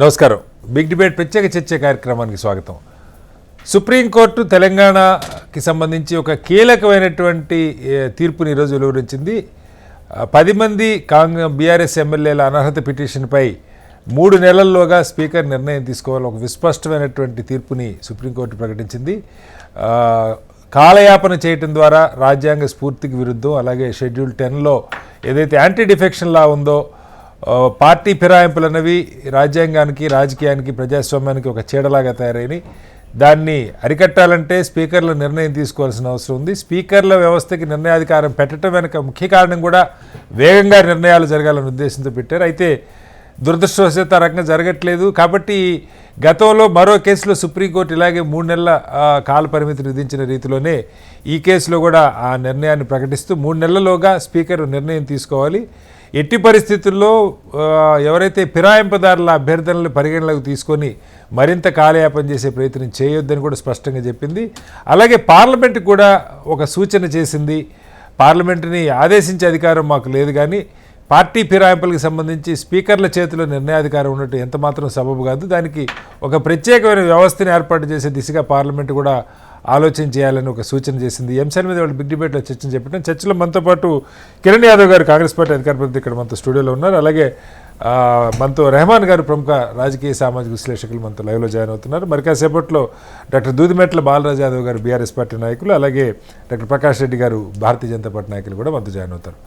నమస్కారం. Big debate ప్రత్యేక చర్చ కార్యక్రమానికి స్వాగతం. సుప్రీంకోర్టు తెలంగాణకి సంబంధించి ఒక కీలకమైనటువంటి తీర్పుని ఈరోజు వెలువరించింది. 10 మంది బీఆర్ఎస్ ఎమ్మెల్యేల అనర్హత పిటిషన్పై 3 నెలల్లోగా స్పీకర్ నిర్ణయం తీసుకోవాలి. ఒక విస్పష్టమైనటువంటి తీర్పుని సుప్రీంకోర్టు ప్రకటించింది. కాలయాపన చేయటం ద్వారా రాజ్యాంగ స్ఫూర్తికి విరుద్ధం, అలాగే షెడ్యూల్ 10లో ఏదైతే యాంటీ డిఫెక్షన్ లా ఉందో, పార్టీ ఫిరాయింపులు అన్నవి రాజ్యాంగానికి, రాజకీయానికి, ప్రజాస్వామ్యానికి ఒక చీడలాగా తయారైనవి. దాన్ని అరికట్టాలంటే స్పీకర్ల నిర్ణయం తీసుకోవాల్సిన అవసరం ఉంది. స్పీకర్ల వ్యవస్థకి నిర్ణయాధికారం పెట్టడం వెనుక ముఖ్య కారణం కూడా వేగంగా నిర్ణయాలు జరగాలనే ఉద్దేశంతో పెట్టారు. అయితే దురదృష్టవశాత్తు ఆ రకంగా జరగట్లేదు. కాబట్టి గతంలో మరో కేసులో సుప్రీంకోర్టు ఇలాగే 3 నెలల కాల పరిమితి విధించిన రీతిలోనే ఈ కేసులో కూడా ఆ నిర్ణయాన్ని ప్రకటిస్తూ 3 నెలల్లోగా స్పీకర్ నిర్ణయం తీసుకోవాలి. ఎట్టి పరిస్థితుల్లో ఎవరైతే ఫిరాయింపుదారుల అభ్యర్థనలు పరిగణలోకి తీసుకొని మరింత కాలయాపన చేసే ప్రయత్నం చేయొద్దని కూడా స్పష్టంగా చెప్పింది. అలాగే పార్లమెంట్కి కూడా ఒక సూచన చేసింది. పార్లమెంటుని ఆదేశించే అధికారం మాకు లేదు, కానీ పార్టీ ఫిరాయింపులకు సంబంధించి స్పీకర్ల చేతిలో నిర్ణయాధికారం ఉన్నట్టు ఎంత మాత్రం సబబు కాదు. దానికి ఒక ప్రత్యేకమైన వ్యవస్థని ఏర్పాటు చేసే దిశగా పార్లమెంటు కూడా ఆలోచన చేయాలని ఒక సూచన చేసింది. ఈ అంశాల మీద వాళ్ళు బిగ్ డిబేట్లో చర్చను చెప్పడం. చర్చలో మనతో పాటు కిరణ్ యాదవ్ గారు, కాంగ్రెస్ పార్టీ అధికార ప్రతినిధి, ఇక్కడ మనతో స్టూడియోలో ఉన్నారు. అలాగే మనతో రెహమాన్ గారు, ప్రముఖ రాజకీయ సామాజిక విశ్లేషకులు, మనతో లైవ్లో జాయిన్ అవుతున్నారు. మరి కాసేపట్లో డాక్టర్ దూదిమెట్ల బాలరాజ్ యాదవ్ గారు, బీఆర్ఎస్ పార్టీ నాయకులు, అలాగే డాక్టర్ ప్రకాష్ రెడ్డి గారు, భారతీయ జనతా పార్టీ నాయకులు కూడా మనతో జాయిన్ అవుతారు.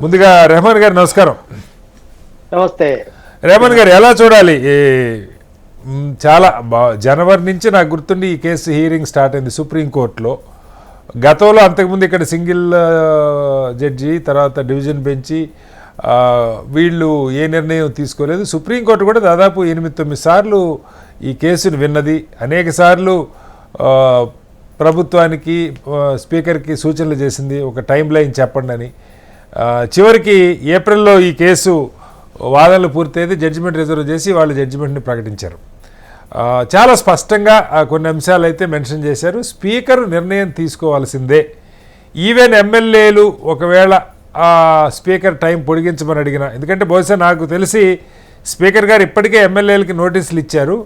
ముందుగా రెహమాన్ గారు నమస్కారం. నమస్తే. రెహమాన్ గారు, ఎలా చూడాలి? చాలా జనవరి నుంచి నాకు గుర్తుండి ఈ కేసు హీరింగ్ స్టార్ట్ అయింది సుప్రీంకోర్టులో. గతంలో అంతకుముందు ఇక్కడ సింగిల్ జడ్జి, తర్వాత డివిజన్ బెంచి, వీళ్ళు ఏ నిర్ణయం తీసుకోలేదు. సుప్రీంకోర్టు కూడా దాదాపు 8-9 సార్లు ఈ కేసును విన్నది. అనేక సార్లు ప్రభుత్వానికి, స్పీకర్కి సూచనలు చేసింది, ఒక టైం లైన్ చెప్పండి అని. చివరికి ఏప్రిల్లో ఈ కేసు వాదనలు పూర్తయితే జడ్జిమెంట్ రిజర్వ్ చేసి వాళ్ళు జడ్జిమెంట్ని ప్రకటించారు. చాలా స్పష్టంగా కొన్ని అంశాలు అయితే మెన్షన్ చేశారు. స్పీకరు నిర్ణయం తీసుకోవాల్సిందే. ఈవెన్ ఎమ్మెల్యేలు ఒకవేళ స్పీకర్ టైం పొడిగించమని అడిగిన, ఎందుకంటే బహుశా నాకు తెలిసి స్పీకర్ గారు ఇప్పటికే ఎమ్మెల్యేలకి నోటీసులు ఇచ్చారు.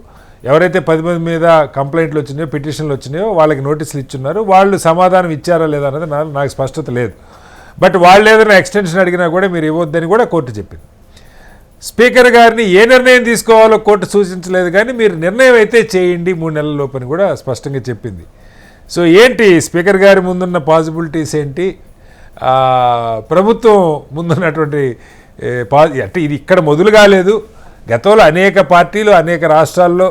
ఎవరైతే 10 మంది మీద కంప్లైంట్లు వచ్చినాయో, పిటిషన్లు వచ్చినాయో వాళ్ళకి నోటీసులు ఇచ్చున్నారు. వాళ్ళు సమాధానం ఇచ్చారా లేదా అన్నది నాకు స్పష్టత లేదు. బట్ వాళ్ళు ఏదైనా ఎక్స్టెన్షన్ అడిగినా కూడా మీరు ఇవ్వద్దని కూడా కోర్టు చెప్పింది. స్పీకర్ గారిని ఏ నిర్ణయం తీసుకోవాలో కోర్టు సూచించలేదు, కానీ మీరు నిర్ణయం అయితే చేయండి 3 నెలల లోపని కూడా స్పష్టంగా చెప్పింది. సో ఏంటి స్పీకర్ గారి ముందున్న పాసిబిలిటీస్ ఏంటి? ప్రభుత్వం ముందున్నటువంటి అంటే ఇది ఇక్కడ మొదలు కాలేదు. గతంలో అనేక పార్టీలు, అనేక రాష్ట్రాల్లో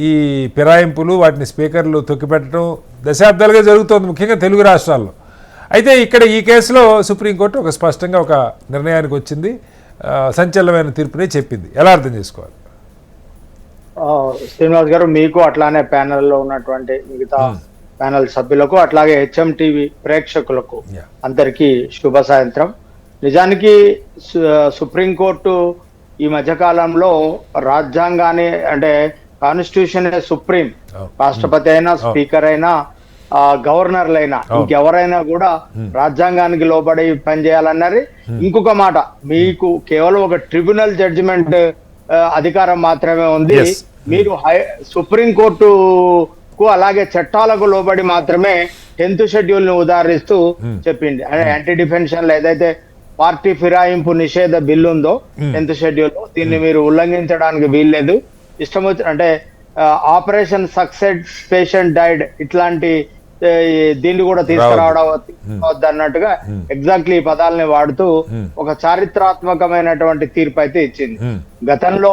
ఈ ఫిరాయింపులు, వాటిని స్పీకర్లు తొక్కిపెట్టడం దశాబ్దాలుగా జరుగుతోంది, ముఖ్యంగా తెలుగు రాష్ట్రాల్లో. అయితే ఇక్కడ ఈ కేసులో సుప్రీంకోర్టు ఒక స్పష్టంగా ఒక నిర్ణయానికి వచ్చింది. సంచలనమైన తీర్పునే చెప్పింది. ఎలా అర్థం చేసుకోవాలి? శ్రీనివాస్ గారు, మీకు అట్లానే ప్యానెల్లో ఉన్నటువంటి మిగతా ప్యానెల్ సభ్యులకు, అట్లాగే హెచ్ఎం టీవీ ప్రేక్షకులకు అందరికీ శుభ సాయంత్రం. నిజానికి సుప్రీంకోర్టు ఈ మధ్యకాలంలో రాజ్యాంగాన్ని, అంటే కాన్స్టిట్యూషన్ సుప్రీం, రాష్ట్రపతి అయినా, స్పీకర్ అయినా, గవర్నర్లైనా, ఇంకెవరైనా కూడా రాజ్యాంగానికి లోబడి పనిచేయాలన్నది. ఇంకొక మాట, మీకు కేవలం ఒక ట్రిబ్యునల్ జడ్జిమెంట్ అధికారం మాత్రమే ఉంది. మీరు సుప్రీంకోర్టుకు అలాగే చట్టాలకు లోబడి మాత్రమే 10th షెడ్యూల్ ని ఉదాహరిస్తూ చెప్పింది. అంటే యాంటీ డిఫెన్షన్ ఏదైతే పార్టీ ఫిరాయింపు నిషేధ బిల్లు ఉందో 10th షెడ్యూల్, దీన్ని మీరు ఉల్లంఘించడానికి వీల్లేదు. ఇష్టం వచ్చి అంటే ఆపరేషన్ సక్సెస్ పేషెంట్ డైడ్ ఇట్లాంటి దీన్ని కూడా తీసుకురావద్దు అన్నట్టుగా ఎగ్జాక్ట్లీ ఈ పదాలని వాడుతూ ఒక చారిత్రాత్మకమైనటువంటి తీర్పు అయితే ఇచ్చింది. గతంలో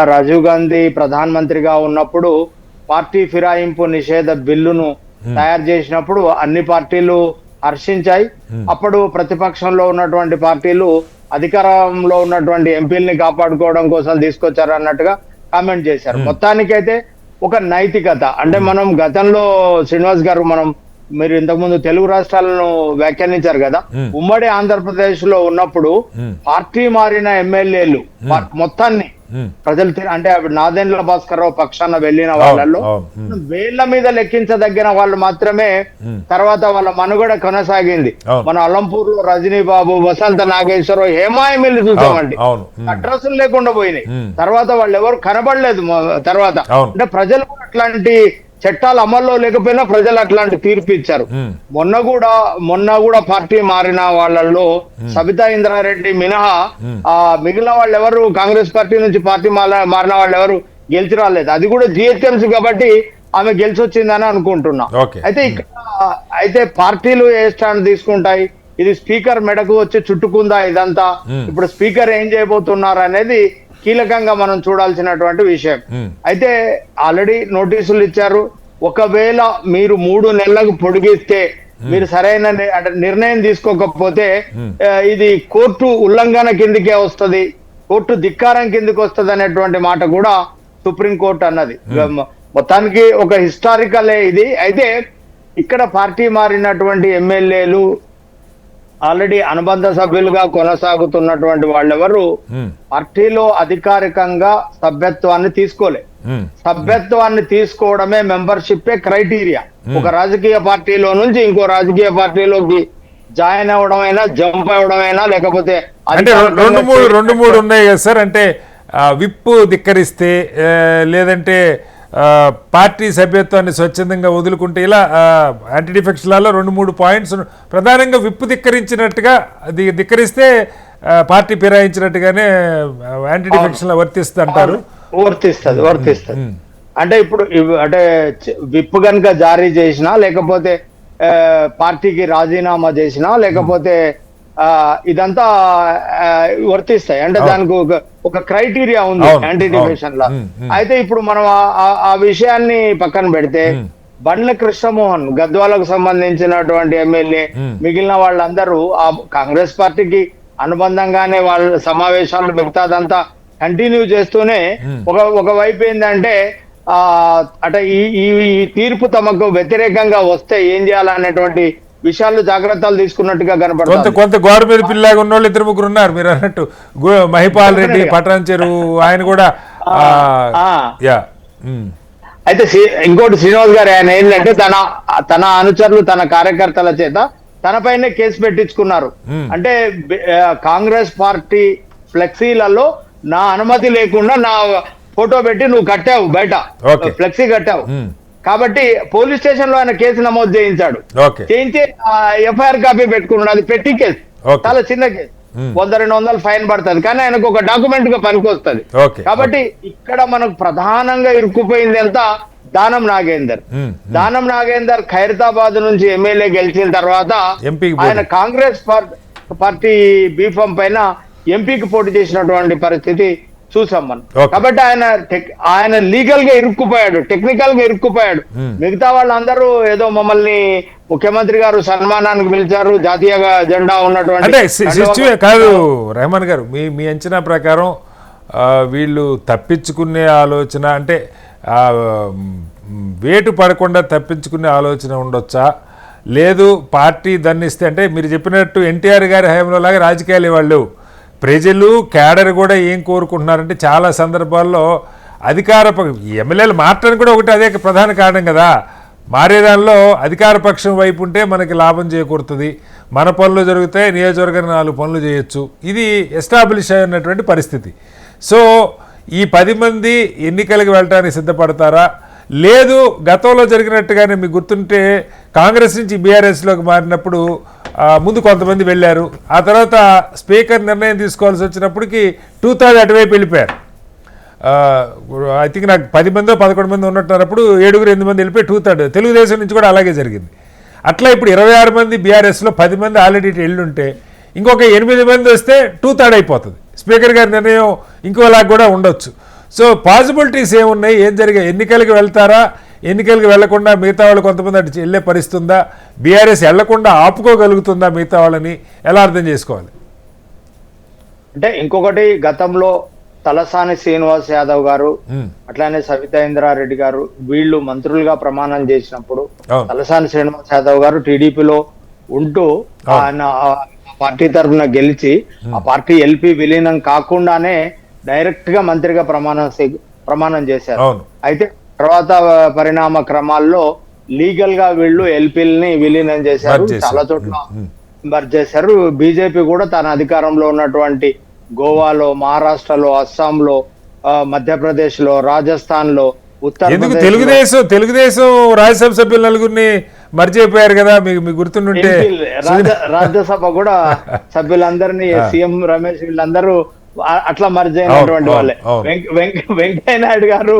రాజీవ్ గాంధీ ప్రధానమంత్రిగా ఉన్నప్పుడు పార్టీ ఫిరాయింపు నిషేధ బిల్లును తయారు చేసినప్పుడు అన్ని పార్టీలు హర్షించాయి. అప్పుడు ప్రతిపక్షంలో ఉన్నటువంటి పార్టీలు అధికారంలో ఉన్నటువంటి ఎంపీలని కాపాడుకోవడం కోసం తీసుకొచ్చారు అన్నట్టుగా కామెంట్ చేశారు. మొత్తానికైతే ఒక నైతికత, అంటే మనం గతంలో శ్రీనివాస్ గారు, మీరు ఇంతకుముందు తెలుగు రాష్ట్రాలను వ్యాఖ్యానించారు కదా, ఉమ్మడి ఆంధ్రప్రదేశ్ లో ఉన్నప్పుడు పార్టీ మారిన ఎమ్మెల్యేలు మొత్తాన్ని ప్రజలు అంటే నాదెండ్ల భాస్కర్ రావు పక్షాన వెళ్ళిన వాళ్ళల్లో వేళ్ల మీద లెక్కించదగిన వాళ్ళు మాత్రమే తర్వాత వాళ్ళ మనుగడ కొనసాగింది. మన అలంపూర్ లో రజనీ బాబు, వసంత నాగేశ్వరరావు, హేమాయమిల్లు చూసామండి, అడ్రస్లు లేకుండా పోయినాయి. తర్వాత వాళ్ళు ఎవరు కనబడలేదు తర్వాత. అంటే ప్రజలు కూడా అట్లాంటి చట్టాలు అమల్లో లేకపోయినా ప్రజలు అట్లాంటి తీర్పు ఇచ్చారు. మొన్న కూడా పార్టీ మారిన వాళ్ళల్లో సబితా ఇంద్రారెడ్డి మినహా మిగిలిన వాళ్ళు ఎవరు కాంగ్రెస్ పార్టీ నుంచి పార్టీ మారిన వాళ్ళు ఎవరు గెలిచి రాలేదు. అది కూడా జిహెచ్ఎంసీ కాబట్టి ఆమె గెలిచి వచ్చిందని అనుకుంటున్నా. అయితే పార్టీలు ఏ స్టాండ్ తీసుకుంటాయి, ఇది స్పీకర్ మెడకు వచ్చి చుట్టుకుందా ఇదంతా, ఇప్పుడు స్పీకర్ ఏం చేయబోతున్నారు అనేది కీలకంగా మనం చూడాల్సినటువంటి విషయం. అయితే ఆల్రెడీ నోటీసులు ఇచ్చారు. ఒకవేళ మీరు 3 నెలలకు పొడిగిస్తే, మీరు సరైన నిర్ణయం తీసుకోకపోతే ఇది కోర్టు ఉల్లంఘన కిందకే వస్తుంది, కోర్టు ధిక్కారం కిందకి వస్తుంది అనేటువంటి మాట కూడా సుప్రీంకోర్టు అన్నది. మొత్తానికి ఒక హిస్టారికలే ఇది. అయితే ఇక్కడ పార్టీ మారినటువంటి ఎమ్మెల్యేలు ఆల్రెడీ అనుబంధ సభ్యులుగా కొనసాగుతున్నటువంటి వాళ్ళెవరు పార్టీలో అధికారికంగా సభ్యత్వాన్ని తీసుకోలే. సభ్యత్వాన్ని తీసుకోవడమే మెంబర్షిప్ క్రైటీరియా. ఒక రాజకీయ పార్టీలో నుంచి ఇంకో రాజకీయ పార్టీలోకి జాయిన్ అవ్వడమైనా, జంప్ అవ్వడమైనా, లేకపోతే అంటే రెండు మూడు ఉన్నాయి కదా సార్. అంటే విప్పు ధిక్కరిస్తే, లేదంటే పార్టీ సభ్యత్వాన్ని స్వచ్ఛందంగా వదులుకుంటే, ఇలా యాంటీ డిఫెక్షన్లలో 2-3 పాయింట్స్. ప్రధానంగా విప్పు ధిక్కరించినట్టుగా ధిక్కరిస్తే పార్టీ ఫిరాయించినట్టుగానే యాంటీ డిఫెక్షన్ వర్తిస్తుంది అంటారు. వర్తిస్తుంది. అంటే ఇప్పుడు అంటే విప్పు కనుక జారీ చేసినా, లేకపోతే పార్టీకి రాజీనామా చేసినా, లేకపోతే ఇదంతా వర్తిస్తాయి. అంటే దానికి ఒక క్రైటీరియా ఉంది యాంటీ డిఫెక్షన్ లా. అయితే ఇప్పుడు మనం ఆ విషయాన్ని పక్కన పెడితే, బండ్ల కృష్ణమోహన్ గద్వాలకు సంబంధించినటువంటి ఎమ్మెల్యే, మిగిలిన వాళ్ళందరూ ఆ కాంగ్రెస్ పార్టీకి అనుబంధంగానే వాళ్ళ సమావేశాలు మిగతాదంతా కంటిన్యూ చేస్తూనే ఒక వైపు ఏంటంటే అంటే ఈ తీర్పు తమకు వ్యతిరేకంగా వస్తే ఏం చేయాలనేటువంటి విషయాలు జాగ్రత్తలు తీసుకున్నట్టుగా కనపడుతుంది. కొంత గవర్నమెంట్ పిల్లగా ఉన్న వాళ్ళు 2-3 ఉన్నారు మీరు అన్నట్టు. మహిపాల్ రెడ్డి, పటాన్ చెరువు ఆయన కూడా. అయితే ఇంకోటి శ్రీనివాస్ గారు, ఆయన ఏంటంటే తన అనుచరులు, తన కార్యకర్తల చేత తనపైనే కేసు పెట్టించుకున్నారు. అంటే కాంగ్రెస్ పార్టీ ఫ్లెక్సీలలో నా అనుమతి లేకుండా నా ఫోటో పెట్టి నువ్వు కట్టావు, బయట ఫ్లెక్సీ కట్టావు కాబట్టి పోలీస్ స్టేషన్ లో ఆయన కేసు నమోదు చేయించాడు. చేయించి ఎఫ్ఐఆర్ కాపీ పెట్టుకున్నాడు. అది పెట్టి కేసు, చాలా చిన్న కేసు, 100-200 ఫైన్ పడుతుంది, కానీ ఆయనకు ఒక డాక్యుమెంట్ గా పనికొస్తుంది. కాబట్టి ఇక్కడ మనకు ప్రధానంగా ఇరుక్కుపోయింది ఎంత, దానం నాగేందర్ ఖైరతాబాద్ నుంచి ఎమ్మెల్యే గెలిచిన తర్వాత ఆయన కాంగ్రెస్ పార్టీ బీఫామ్ పైన ఎంపీకి పోటీ చేసినటువంటి పరిస్థితి చూసాం మనం. కాబట్టి ఆయన లీగల్ గా ఇరుక్కుపోయాడు, టెక్నికల్ గా ఇరుక్కుపోయాడు. మిగతా వాళ్ళందరూ ఏదో మమ్మల్ని ముఖ్యమంత్రి గారు సన్మానానికి పిలిచారు, జాతీయ జెండా ఉన్నటువంటి కాదు. రెహమాన్ గారు, మీ అంచనా ప్రకారం వీళ్ళు తప్పించుకునే ఆలోచన, అంటే వేటు పడకుండా తప్పించుకునే ఆలోచన ఉండొచ్చా, లేదు పార్టీ దన్నిస్తే, అంటే మీరు చెప్పినట్టు ఎన్టీఆర్ గారి హయాంలో లాగా రాజకీయాలు వాళ్ళు ప్రజలు క్యాడర్ కూడా ఏం కోరుకుంటున్నారంటే, చాలా సందర్భాల్లో అధికార ఎమ్మెల్యేలు మారటానికి కూడా ఒకటి అదే ప్రధాన కారణం కదా. మారేదానిలో అధికార పక్షం వైపు ఉంటే మనకి లాభం చేకూరుతుంది, మన పనులు జరుగుతాయి, నియోజకవర్గానికి 4 పనులు చేయొచ్చు. ఇది ఎస్టాబ్లిష్ అయినటువంటి పరిస్థితి. సో ఈ 10 మంది ఎన్నికలకు వెళ్ళడానికి సిద్ధపడతారా, లేదు గతంలో జరిగినట్టుగానే మీకు గుర్తుంటే కాంగ్రెస్ నుంచి బీఆర్ఎస్లోకి మారినప్పుడు ముందు కొంతమంది వెళ్ళారు, ఆ తర్వాత స్పీకర్ నిర్ణయం తీసుకోవాల్సి వచ్చినప్పటికీ 2/3 అటువైపు వెళ్ళిపోయారు. ఐ థింక్ నాకు 10 మందో 11 మంది ఉన్నట్టున్నప్పుడు 7-8 మంది వెళ్ళిపోయి 2/3. తెలుగుదేశం నుంచి కూడా అలాగే జరిగింది. అట్లా ఇప్పుడు 26 మంది బీఆర్ఎస్లో 10 మంది ఆల్రెడీ వెళ్ళుంటే ఇంకొక 8 మంది వస్తే 2/3 అయిపోతుంది. స్పీకర్ గారి నిర్ణయం ఇంకోలాగా కూడా ఉండొచ్చు. సో పాసిబిలిటీస్ ఏమున్నాయి, ఏం జరిగాయి, ఎన్నికలకు వెళ్తారా, ఎన్నికలకు వెళ్లకుండా మిగతా వాళ్ళు కొంతమంది అటు వెళ్ళే పరిస్థితుందా, బీఆర్ఎస్ వెళ్లకుండా ఆపుకోగలుగుతుందా మిగతా వాళ్ళని, ఎలా అర్థం చేసుకోవాలి? అంటే ఇంకొకటి, గతంలో తలసాని శ్రీనివాస్ యాదవ్ గారు, అట్లానే సబితా ఇంద్రారెడ్డి గారు, వీళ్ళు మంత్రులుగా ప్రమాణం చేసినప్పుడు తలసాని శ్రీనివాస్ యాదవ్ గారు టీడీపీలో ఉంటూ ఆయన పార్టీ తరఫున గెలిచి ఆ పార్టీ ఎల్పీ విలీనం కాకుండానే డైరెక్ట్ గా మంత్రిగా ప్రమాణం చేశారు. అవును. అయితే తర్వాత పరిణామ క్రమాల్లో లీగల్ గా వీళ్ళు ఎల్పీలని విలీనం చేశారు, చాలా చోట్ల మర్జ్ చేశారు. బీజేపీ కూడా తన అధికారంలో ఉన్నటువంటి గోవాలో, మహారాష్ట్రలో, అస్సాంలో, మధ్యప్రదేశ్ లో, రాజస్థాన్ లో, ఎందుకు తెలుగుదేశం రాజ్యసభ సభ్యులు నలుగురిని మర్చిపోయారు కదా, మీకు గుర్తుంటే రాజ్యసభ కూడా సభ్యులందరినీ సీఎం రమేష్ వీళ్ళందరూ అట్లా మర్జ్ అయినటువంటి వాళ్ళే. వెంకయ్య నాయుడు గారు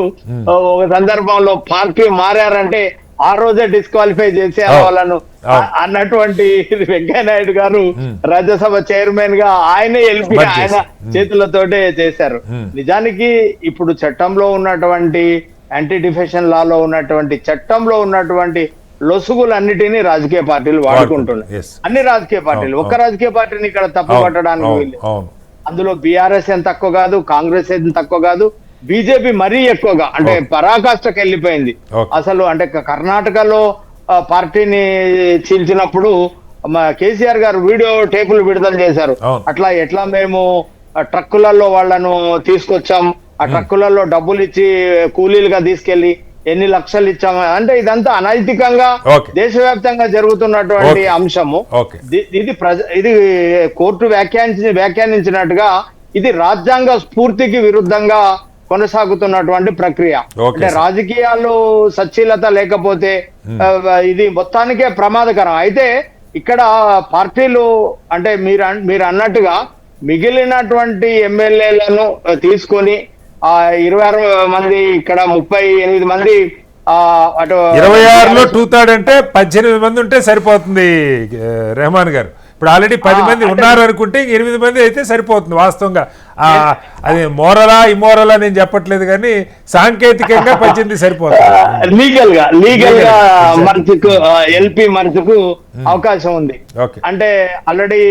ఒక సందర్భంలో పార్టీ మారారంటే ఆ రోజే డిస్క్వాలిఫై చేసే వాళ్ళను అన్నటువంటి వెంకయ్య నాయుడు గారు రాజ్యసభ చైర్మన్ గా ఆయనే ఎల్పీ ఆయన చేతులతోటే చేశారు. నిజానికి ఇప్పుడు చట్టంలో ఉన్నటువంటి యాంటీ డిఫెక్షన్ లాలో ఉన్నటువంటి చట్టంలో ఉన్నటువంటి లొసుగులన్నిటినీ రాజకీయ పార్టీలు వాడుకుంటున్నాయి. అన్ని రాజకీయ పార్టీలు, ఒక్క రాజకీయ పార్టీని ఇక్కడ తప్పు పట్టడానికి వీలు. అందులో బీఆర్ఎస్ ఏం తక్కువ కాదు, కాంగ్రెస్ ఏం తక్కువ కాదు, బీజేపీ మరీ ఎక్కువగా అంటే పరాకాష్ఠకు వెళ్ళిపోయింది. అసలు అంటే కర్ణాటకలో పార్టీని చీల్చినప్పుడు కేసీఆర్ గారు వీడియో టేపులు విడుదల చేశారు. అట్లా ఎట్లా మేము ట్రక్కులలో వాళ్ళను తీసుకొచ్చాం, ఆ ట్రక్కులలో డబ్బులు ఇచ్చి కూలీలుగా తీసుకెళ్లి ఎన్ని లక్షలు ఇచ్చాము అంటే ఇదంతా అనైతికంగా దేశవ్యాప్తంగా జరుగుతున్నటువంటి అంశము. ఇది కోర్టు వ్యాఖ్యానించినట్టుగా ఇది రాజ్యాంగ స్ఫూర్తికి విరుద్ధంగా కొనసాగుతున్నటువంటి ప్రక్రియ. అంటే రాజకీయాలు సచ్చీలత లేకపోతే ఇది మొత్తానికే ప్రమాదకరం. అయితే ఇక్కడ పార్టీలు అంటే మీరు అన్నట్టుగా మిగిలినటువంటి ఎమ్మెల్యేలను తీసుకొని 26 మంది, ఇక్కడ 38 మంది, అటు 26లో 2/3 అంటే 18 మంది ఉంటే సరిపోతుంది రెహమాన్ గారు. ఇప్పుడు ఆల్రెడీ 10 మంది ఉన్నారు అనుకుంటే 8 మంది అయితే సరిపోతుంది వాస్తవంగా. అది మోరలా ఇమోరలా నేను చెప్పట్లేదు కానీ సాంకేతికంగా 18 సరిపోతుంది. లీగల్ గా మర్చుకు ఎల్పీ మర్చుకు అవకాశం ఉంది. అంటే ఆల్రెడీ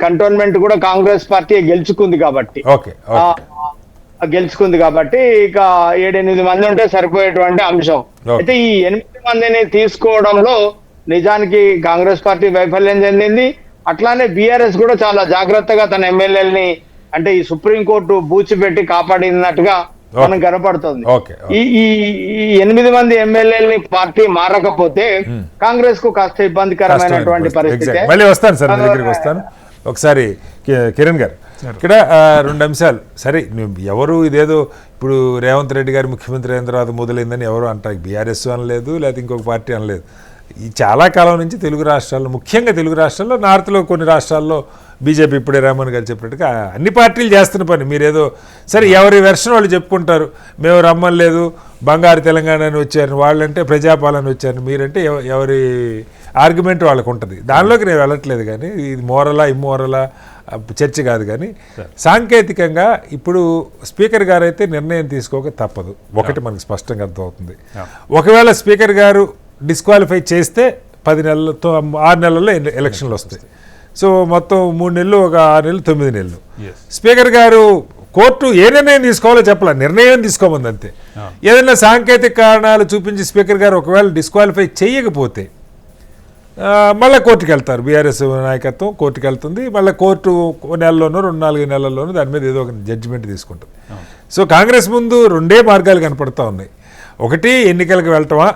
కంటోన్మెంట్ కూడా కాంగ్రెస్ పార్టీ గెలుచుకుంది కాబట్టి ఇక 7-8 మంది ఉంటే సరిపోయేటువంటి అంశం. అయితే ఈ 8 మందిని తీసుకోవడంలో నిజానికి కాంగ్రెస్ పార్టీ వైఫల్యం చెందింది. అట్లానే బీఆర్ఎస్ కూడా చాలా జాగ్రత్తగా తన ఎమ్మెల్యేలని అంటే ఈ సుప్రీంకోర్టు బూచిపెట్టి కాపాడినట్టుగా మనకు కనపడుతుంది. ఈ 8 మంది ఎమ్మెల్యేలని పార్టీ మారకపోతే కాంగ్రెస్ కు కాస్త ఇబ్బందికరమైనటువంటి పరిస్థితి. మళ్ళీ వస్తాను సార్, మీ దగ్గరికి వస్తాను. ఒకసారి కిరణ్ గారు, ఇక్కడ 2 అంశాలు. సరే, ఎవరు ఇదేదో ఇప్పుడు రేవంత్ రెడ్డి గారు ముఖ్యమంత్రి అయిన తర్వాత మొదలైందని ఎవరు అంటారు, బీఆర్ఎస్ అనలేదు, లేకపోతే ఇంకొక పార్టీ అనలేదు. ఈ చాలా కాలం నుంచి తెలుగు రాష్ట్రాల్లో, ముఖ్యంగా తెలుగు రాష్ట్రాల్లో, నార్త్లో కొన్ని రాష్ట్రాల్లో బీజేపీ ఇప్పుడే రామన్ గారు చెప్పినట్టుగా అన్ని పార్టీలు చేస్తున్న పని. మీరేదో సరే ఎవరి వెర్షన్ వాళ్ళు చెప్పుకుంటారు, మేము రమ్మలేదు, బంగారు తెలంగాణ అని వచ్చారు, వాళ్ళంటే ప్రజాపాలన వచ్చారు, మీరంటే ఎవరి ఆర్గ్యుమెంట్ వాళ్ళకు ఉంటుంది. దానిలోకి నేను వెళ్ళట్లేదు కానీ ఇది మోరలా ఇమ్మోరలా చర్చ కాదు. కానీ సాంకేతికంగా ఇప్పుడు స్పీకర్ గారు అయితే నిర్ణయం తీసుకోక తప్పదు. ఒకటి మనకు స్పష్టంగా అర్థమవుతుంది. ఒకవేళ స్పీకర్ గారు డిస్క్వాలిఫై చేస్తే 10 నెలలతో 6 నెలల్లో ఎలక్షన్లు వస్తాయి. సో మొత్తం 3 నెలలు, ఒక 6 నెలలు, 9 నెలలు. స్పీకర్ గారు కోర్టు ఏ నిర్ణయం తీసుకోవాలో చెప్పాలి, నిర్ణయం తీసుకోమంది అంతే. ఏదైనా సాంకేతిక కారణాలు చూపించి స్పీకర్ గారు ఒకవేళ డిస్క్వాలిఫై చేయకపోతే మళ్ళీ కోర్టుకు వెళ్తారు. బీఆర్ఎస్ నాయకత్వం కోర్టుకు వెళ్తుంది. మళ్ళీ కోర్టు నెలలోనో 2-4 నెలల్లోనూ దాని మీద ఏదో ఒక జడ్జిమెంట్ తీసుకుంటుంది. సో కాంగ్రెస్ ముందు 2 మార్గాలు కనపడతా ఉన్నాయి. ఒకటి ఎన్నికలకు వెళ్ళటమా,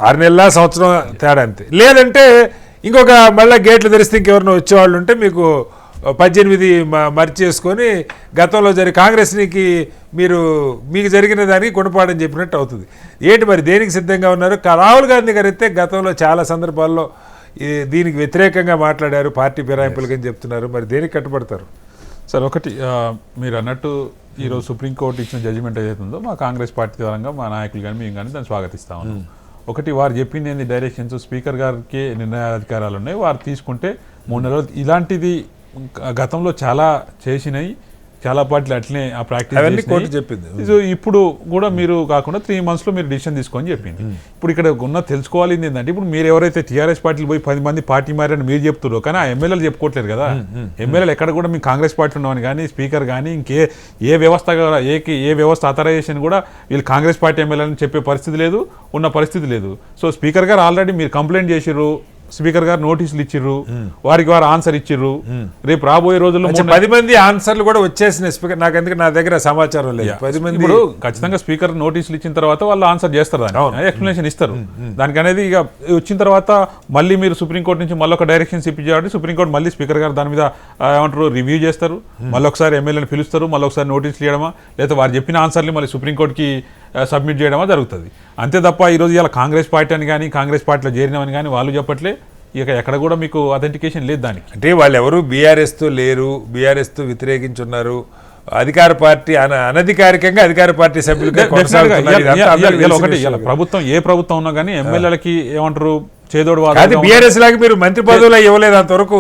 6 నెలల సంవత్సరం తేడా అంతే. లేదంటే ఇంకొక మళ్ళీ గేట్లు తెరిస్తే ఇంకెవరినో వచ్చేవాళ్ళు ఉంటే మీకు 18 మర్చి చేసుకొని గతంలో కాంగ్రెస్కి మీకు జరిగిన దానికి గుణపాఠం చెప్పినట్టు అవుతుంది. ఏంటి మరి దేనికి సిద్ధంగా ఉన్నారు? రాహుల్ గాంధీ గారు అయితే గతంలో చాలా సందర్భాల్లో దీనికి వ్యతిరేకంగా మాట్లాడారు, పార్టీ ఫిరాయింపులుగా చెప్తున్నారు. మరి దేనికి కట్టుబడతారు? సార్, ఒకటి మీరు అన్నట్టు ఈరోజు సుప్రీంకోర్టు ఇచ్చిన జడ్జిమెంట్ ఏదైతుందో మా కాంగ్రెస్ పార్టీ పరంగా మా నాయకులు కానీ మేము కానీ దాన్ని స్వాగతిస్తా ఉన్నాం. ఒకటి, వారు చెప్పింది ఏంది, డైరెక్షన్స్ స్పీకర్ గారికి నిర్ణయాధికారాలు ఉన్నాయి, వారు తీసుకుంటే 3 నెలలు. ఇలాంటిది గతంలో చాలా చేసినాయి, చాలా పార్టీలు అట్లనే ఆ ప్రాక్టీస్ చెప్పింది. సో ఇప్పుడు కూడా మీరు కాకుండా 3 monthsలో మీరు డిసిషన్ తీసుకొని చెప్పింది. ఇప్పుడు ఇక్కడ ఉన్న తెలుసుకోవాలింది ఏంటంటే, ఇప్పుడు మీరు ఎవరైతే టీఆర్ఎస్ పార్టీలు పోయి 10 మంది పార్టీ మారని మీరు చెప్తున్నారు, కానీ ఆ ఎమ్మెల్యేలు చెప్పుకోవట్లేదు కదా. ఎమ్మెల్యేలు ఎక్కడ కూడా మీకు కాంగ్రెస్ పార్టీ ఉన్నామని కానీ, స్పీకర్ కానీ ఏ వ్యవస్థ అథరైజేషన్ కూడా వీళ్ళు కాంగ్రెస్ పార్టీ ఎమ్మెల్యేలని చెప్పే పరిస్థితి లేదు, ఉన్న పరిస్థితి లేదు. సో స్పీకర్ గారు ఆల్రెడీ మీరు కంప్లైంట్ చేసిర్రు, స్పీకర్ గారు నోటీసులు ఇచ్చిర్రు, వారికి వారు ఆన్సర్ ఇచ్చిర్రు. రేపు రాబోయే రోజుల్లో 10 మంది ఆన్సర్లు కూడా వచ్చేసిన స్పీకర్ నాకు ఎందుకు నా దగ్గర సమాచారం లేదు. 10 మంది ఇప్పుడు ఖచ్చితంగా స్పీకర్ నోటీసులు ఇచ్చిన తర్వాత వాళ్ళు ఆన్సర్ చేస్తారు, దాన్ని ఎక్స్ప్లెనేషన్ ఇస్తారు. దానికి అనేది ఇక వచ్చిన తర్వాత మళ్ళీ మీరు సుప్రీంకోర్టు నుంచి మళ్ళీ ఒక డైరెక్షన్స్ ఇప్పించారు. సుప్రీంకోర్టు మళ్ళీ స్పీకర్ గారు దాని మీద ఏమంటారు రివ్యూ చేస్తారు, మళ్ళీ ఒకసారి ఎమ్మెల్యేని పిలుస్తారు, మళ్ళీ ఒకసారి నోటీసులు ఇవ్వడమా లేదా వారు చెప్పిన ఆన్సర్ని మళ్ళీ సుప్రీంకోర్టుకి సబ్మిట్ చేయడమా జరుగుతుంది. అంతే తప్ప ఈరోజు ఇలా కాంగ్రెస్ పార్టీ అని కానీ కాంగ్రెస్ పార్టీలో చేరినామని కానీ వాళ్ళు చెప్పట్లే. ఇక ఎక్కడ కూడా మీకు అథెంటికేషన్ లేదు దానికి. అంటే వాళ్ళు ఎవరు బీఆర్ఎస్తో లేరు, బీఆర్ఎస్తో వ్యతిరేకించున్నారు. అధికార పార్టీ అనధికారికంగా అధికార పార్టీ సభ్యులుగా ఒకటి ప్రభుత్వం ఏ ప్రభుత్వం ఉన్నా కానీ ఎమ్మెల్యేలకి ఏమంటారు చేదోడు బీఆర్ఎస్ లాగా మీరు మంత్రి పదవులు ఇవ్వలేదు అంతవరకు.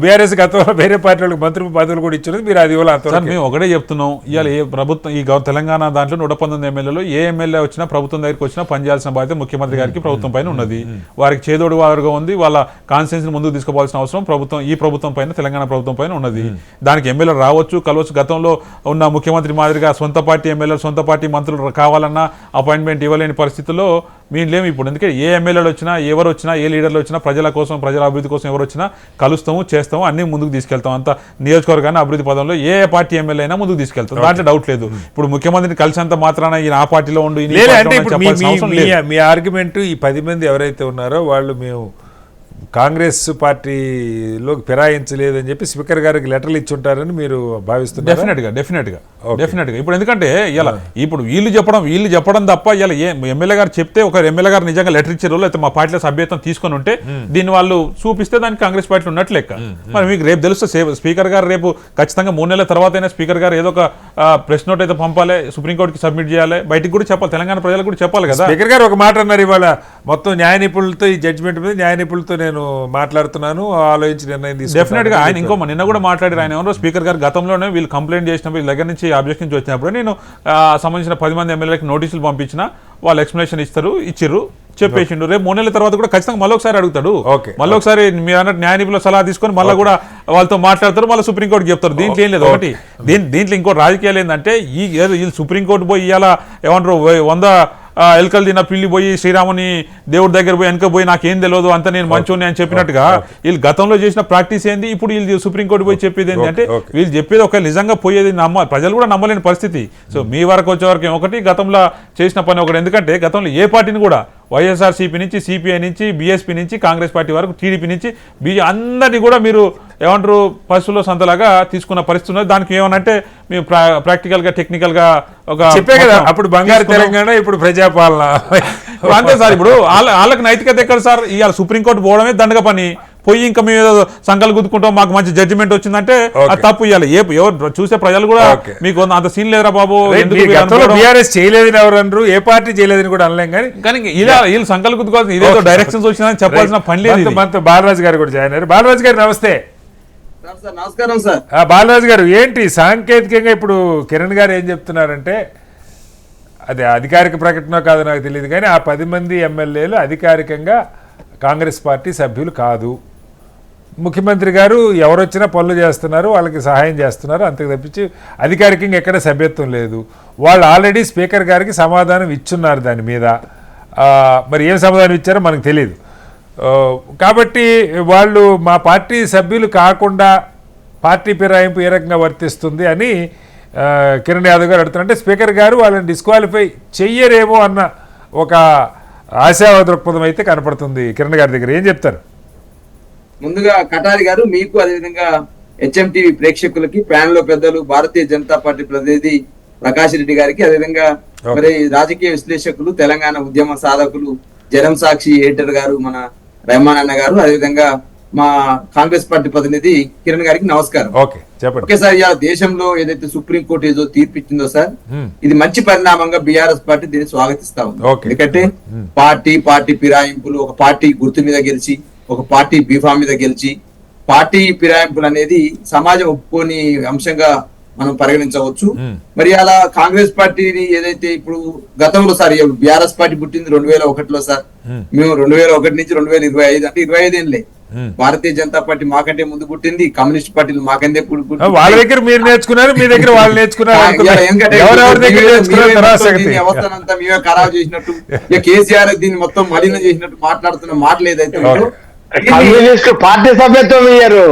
బీఆర్ఎస్ గతంలో వేరే పార్టీ వాళ్ళకి మంత్రి పదవులు కూడా ఇచ్చినది, మీరు అది ఇవ్వలేదు అంతవరకు. మేము ఒకటే చెప్తున్నాం, ఇవాళ ఏ ప్రభుత్వం ఈ తెలంగాణ దాంట్లో 119 ఎమ్మెల్యేలు ఏ ఎమ్మెల్యే వచ్చినా ప్రభుత్వం దగ్గరికి వచ్చినా పనిచేయాల్సిన బాధ్యత ముఖ్యమంత్రి గారికి ప్రభుత్వం పైన ఉన్నది. వారికి చేదోడు వారుగా ఉంది, వాళ్ళ కాన్స్టిట్యూన్సీని ముందుకు తీసుకోవాల్సిన అవసరం ఈ ప్రభుత్వం పైన తెలంగాణ ప్రభుత్వం పైన ఉన్నది. దానికి ఎమ్మెల్యేలు రావచ్చు కలవచ్చు. గతంలో ఉన్న ముఖ్యమంత్రి మాదిరిగా సొంత పార్టీ ఎమ్మెల్యేలు సొంత పార్టీ మంత్రులు కావాలన్నా అపాయింట్మెంట్ ఇవ్వలేని పరిస్థితుల్లో మేము లేము ఇప్పుడు. ఎందుకంటే ఏ ఎమ్మెల్యేలు వచ్చినా ఎవరు వచ్చినా ఏ లీడర్లు వచ్చినా ప్రజల కోసం ప్రజల అభివృద్ధి కోసం ఎవరు వచ్చినా కలుస్తాము చేస్తాము అన్ని ముందుకు తీసుకెళ్తాం. అంత నియోజకవర్గాన్ని అభివృద్ధి పదంలో ఏ పార్టీ ఎమ్మెల్యే అయినా ముందుకు తీసుకెళ్తాం, దాంట్లో డౌట్ లేదు. ఇప్పుడు ముఖ్యమంత్రిని కలిసినంత మాత్రాన ఈయన ఆ పార్టీలో ఉండు మీ ఆర్గ్యుమెంట్ ఈ 10 మంది ఎవరైతే ఉన్నారో వాళ్ళు మేము కాంగ్రెస్ పార్టీలో ఫిరాయించలేదని చెప్పి స్పీకర్ గారికి లెటర్లు ఇచ్చి ఉంటారని మీరు భావిస్తున్నారు? డెఫినెట్గా ఇప్పుడు ఎందుకంటే ఇలా ఇప్పుడు వీళ్ళు చెప్పడం తప్ప ఇలా ఎమ్మెల్యే గారు చెప్తే ఒక ఎమ్మెల్యే గారు నిజంగా లెటర్ ఇచ్చారు లేకపోతే మా పార్టీలో సభ్యత్వం తీసుకొని ఉంటే దీన్ని వాళ్ళు చూపిస్తే దానికి కాంగ్రెస్ పార్టీలో ఉన్నట్లు లెక్క. మరి మీకు రేపు తెలుస్తే స్పీకర్ గారు రేపు ఖచ్చితంగా 3 నెలల తర్వాత అయినా స్పీకర్ గారు ఏదో ఒక ప్రెస్ నోట్ అయితే పంపాలి, సుప్రీంకోర్టుకి సబ్మిట్ చేయాలి, బయటికి కూడా చెప్పాలి, తెలంగాణ ప్రజలకు కూడా చెప్పాలి కదా. స్పీకర్ గారు ఒక మాట అన్నారు ఇవాళ, మొత్తం న్యాయ నిపుణులతో ఈ జడ్జిమెంట్ మీద న్యాయ నిపుణులతో నేను మాట్లాడుతున్నాను, ఆలోచించి నిర్ణయం తీసుకుంటాను. డెఫినెట్ గా ఆయన నిన్న కూడా మాట్లాడారు. ఆయన ఎవరో స్పీకర్ గారు గతంలోనే వీళ్ళు కంప్లైంట్ చేసినప్పుడు వీళ్ళ దగ్గర నుంచి అబ్జెక్షన్ వచ్చినప్పుడు నేను సంబంధించిన 10 మంది ఎమ్మెల్యేలకు నోటీసులు పంపించిన, వాళ్ళు ఎక్స్ప్లెనేషన్ ఇచ్చిర్రు, చెప్పేసిండు. రేపు 3 నెలల తర్వాత కూడా ఖచ్చితంగా మళ్ళీ ఒకసారి అడుగుతాడు, మళ్ళీ ఒకసారి మీరు అన్నట్టు న్యాయ నిపుణుల సలహా తీసుకొని మళ్ళీ కూడా వాళ్ళతో మాట్లాడతారు, మళ్ళీ సుప్రీంకోర్టుకి చెప్తారు. దీంట్లో ఏం లేదు. ఒకటి దీంట్లో ఇంకో రాజకీయాలు ఏంటంటే ఈ సుప్రీంకోర్టు పోయి ఇవాళ ఏమంటారు 100 ఎలుకలు తిన్న పిల్లి పోయి శ్రీరాముని దేవుడి దగ్గర పోయి వెనక పోయి నాకేం తెలియదు అంత నేను మంచోని అని చెప్పినట్టుగా వీళ్ళు గతంలో చేసిన ప్రాక్టీస్ ఏంది, ఇప్పుడు వీళ్ళు సుప్రీంకోర్టు పోయి చెప్పేది ఏంటి అంటే వీళ్ళు చెప్పేది ఒక నిజంగా పోయేది ప్రజలు కూడా నమ్మలేని పరిస్థితి. సో మీ వరకు వచ్చే వరకు ఒకటి గతంలో చేసిన పని ఒకటి. ఎందుకంటే గతంలో ఏ పార్టీని కూడా వైఎస్ఆర్సీపీ నుంచి సిపిఐ నుంచి బీఎస్పీ నుంచి కాంగ్రెస్ పార్టీ వరకు టీడీపీ నుంచి అందరినీ కూడా మీరు ఏమంటారు పశువుల సంతలాగా తీసుకున్న పరిస్థితి ఉన్నది. దానికి ఏమనంటే మేము ప్రాక్టికల్ గా టెక్నికల్ గా ఒక చెప్పే కదా అప్పుడు బంగారు తెలంగాణ ఇప్పుడు ప్రజాపాలన అంతే సార్. ఇప్పుడు వాళ్ళకి నైతికత ఎక్కడ సార్? ఇవాళ సుప్రీంకోర్టు పోవడమే దండగ పని, పోయి ఇంకా మేము సంకలు గుద్దుకుంటాం మాకు మంచి జడ్జిమెంట్ వచ్చిందంటే అది తప్పు. ఇవ్వాలి ఎవరు చూసే ప్రజలు కూడా మీకు అంత సీన్ లేదురా బాబు, బీఆర్ఎస్ చేయలేదని ఎవరు అనరు, ఏ పార్టీ చేయలేదని కూడా అనలేం. కానీ ఇలా వీళ్ళు సంకలు గుద్దుకోవాల్సిన ఇదేదో డైరెక్షన్స్ వచ్చిందని చెప్పాల్సిన పని లేదు. మనతో బాలరాజు గారు కూడా జాయిన్ అయ్యారు. బాలరాజు గారు నమస్తే. నమస్కారం సార్. బాలరాజు గారు ఏంటి సాంకేతికంగా ఇప్పుడు కిరణ్ గారు ఏం చెప్తున్నారంటే, అది అధికారిక ప్రకటన కాదు నాకు తెలియదు కానీ ఆ 10 మంది ఎమ్మెల్యేలు అధికారికంగా కాంగ్రెస్ పార్టీ సభ్యులు కాదు, ముఖ్యమంత్రి గారు ఎవరొచ్చినా పనులు చేస్తున్నారు, వాళ్ళకి సహాయం చేస్తున్నారు, అంతకు తప్పించి అధికారికంగా ఎక్కడ సభ్యత్వం లేదు. వాళ్ళు ఆల్రెడీ స్పీకర్ గారికి సమాధానం ఇచ్చున్నారు దాని మీద. మరి ఏం సమాధానం ఇచ్చారో మనకు తెలియదు. కాబట్టి వాళ్ళు మా పార్టీ సభ్యులు కాకుండా పార్టీ ఫిరాయింపు ఏ రకంగా వర్తిస్తుంది అని కిరణ్ యాదవ్ గారు అడుగుతున్నారు. అంటే స్పీకర్ గారు వాళ్ళని డిస్క్వాలిఫై చెయ్యరేమో అన్న ఒక ఆశావాద దృక్పథం అయితే కనపడుతుంది కిరణ్ గారి దగ్గర. ఏం చెప్తారు? ముందుగా కటారి గారు మీకు, అదేవిధంగా హెచ్ఎంటీవీ ప్రేక్షకులకి, ప్యానెల్ లో పెద్దలు, భారతీయ జనతా పార్టీ ప్రతినిధి ప్రకాష్ రెడ్డి గారికి, అదేవిధంగా మరి రాజకీయ విశ్లేషకులు, తెలంగాణ ఉద్యమ సాధకులు, జనం సాక్షి ఎడిటర్ గారు మన రెహమాన్ అన్న గారు, అదేవిధంగా మా కాంగ్రెస్ పార్టీ ప్రతినిధి కిరణ్ గారికి నమస్కారం. ఓకే సార్, ఇవాళ దేశంలో ఏదైతే సుప్రీంకోర్టు ఏదో తీర్పిచ్చిందో సార్, ఇది మంచి పరిణామంగా బీఆర్ఎస్ పార్టీ దీన్ని స్వాగతిస్తా ఉంది. ఎందుకంటే పార్టీ ఫిరాయింపులు, ఒక పార్టీ గుర్తు మీద గెలిచి, ఒక పార్టీ బీఫామ్ మీద గెలిచి, పార్టీ ఫిరాయింపులు అనేది సమాజం ఒప్పుకోని అంశంగా మనం పరిగణించవచ్చు. మరి అలా కాంగ్రెస్ పార్టీని ఏదైతే ఇప్పుడు గతంలో సార్ బీఆర్ఎస్ పార్టీ పుట్టింది 2001లో సార్, మేము 2001 నుంచి 2025 అంటే 25 ఏళ్ళే. భారతీయ జనతా పార్టీ మాకంటే ముందు పుట్టింది, కమ్యూనిస్ట్ పార్టీలు మాకంటే వాళ్ళ దగ్గర మీరు నేర్చుకున్నారు, మీ దగ్గర వాళ్ళు నేర్చుకున్నారు. వ్యవస్థనంతా మేమే ఖరాబు చేసినట్టు, కేసీఆర్ దీన్ని మొత్తం మలినం చేసినట్టు మాట్లాడుతున్న మాటలు ఏదైతే కమ్యూనిస్టులు పార్టీ సభ్యత్వం ఇయ్యరు,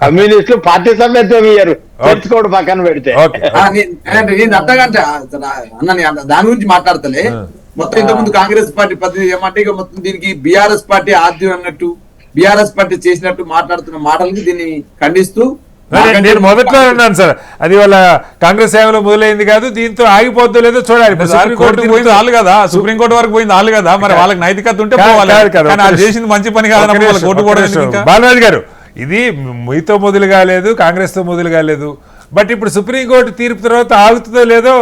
కమ్యూనిస్టులు పార్టీ సభ్యత్వం ఇయ్యరు, తెచ్చుకోడు పక్కన పెడితే. నేను అర్థగంట అన్న దాని గురించి మాట్లాడతలే. మొత్తం ఇంతకుముందు కాంగ్రెస్ పార్టీ ప్రతినిధి ఏమంటే ఇక మొత్తం దీనికి బీఆర్ఎస్ పార్టీ ఆద్యం అన్నట్టు, బీఆర్ఎస్ పార్టీ చేసినట్టు మాట్లాడుతున్న మాటలకి దీన్ని ఖండిస్తూ నేను మొదట్లో అన్నాను సార్, అది వాళ్ళ కాంగ్రెస్ సేవలో మొదలైంది కాదు, దీంతో ఆగిపోద్దో లేదో చూడాలి. కోర్టుకు పోయింది వాళ్ళు కదా, సుప్రీంకోర్టు వరకు పోయింది వాళ్ళు కదా, మరి వాళ్ళకి నైతికత ఉంటే పోవాలి. కానీ అది చేసింది మంచి పని కాదు. కోర్టు కూడా బాలరాజు గారు, ఇది మీతో మొదలు కాలేదు, కాంగ్రెస్ తో మొదలు కాలేదు. బట్ ఇప్పుడు సుప్రీంకోర్టు తీర్పు తర్వాత ఆగుతుందో లేదో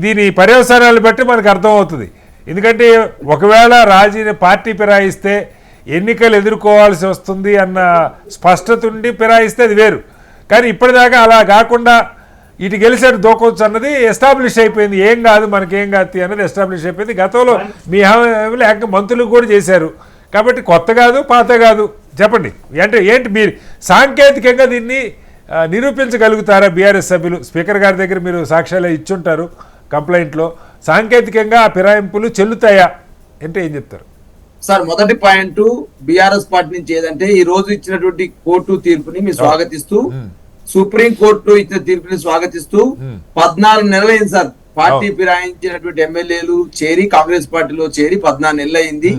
దీని పర్యవసానాలు బట్టి మనకు అర్థమవుతుంది. ఎందుకంటే ఒకవేళ పార్టీ ఫిరాయిస్తే ఎన్నికలు ఎదుర్కోవాల్సి వస్తుంది అన్న స్పష్టత ఉండి ఫిరాయిస్తే అది వేరు. కానీ ఇప్పటిదాకా అలా కాకుండా ఇటు గెలిచాడు దూకొచ్చు అన్నది ఎస్టాబ్లిష్ అయిపోయింది. ఏం కాదు మనకేం కాదు అన్నది ఎస్టాబ్లిష్ అయిపోయింది. గతంలో మీ లేక మంత్రులు కూడా చేశారు కాబట్టి కొత్త కాదు పాత కాదు. చెప్పండి అంటే ఏంటి మీరు సాంకేతికంగా దీన్ని నిరూపించగలుగుతారా? బీఆర్ఎస్ సభ్యులు స్పీకర్ గారి దగ్గర మీరు సాక్ష్యాలు ఇచ్చుంటారు కంప్లైంట్లో, సాంకేతికంగా ఆ ఫిరాయింపులు చెల్లుతాయా అంటే ఏం చెప్తారు? సార్ మొదటి పాయింట్ బీఆర్ఎస్ పార్టీ నుంచి ఏదంటే ఈ రోజు ఇచ్చినటువంటి కోర్టు తీర్పుని మీరు స్వాగతిస్తూ, సుప్రీం కోర్టు ఇచ్చిన తీర్పుని స్వాగతిస్తూ 14 నెలలైంది సార్ పార్టీ ఫిరాయించినటువంటి ఎమ్మెల్యేలు చేరి కాంగ్రెస్ పార్టీలో చేరి 14 నెలలు అయింది.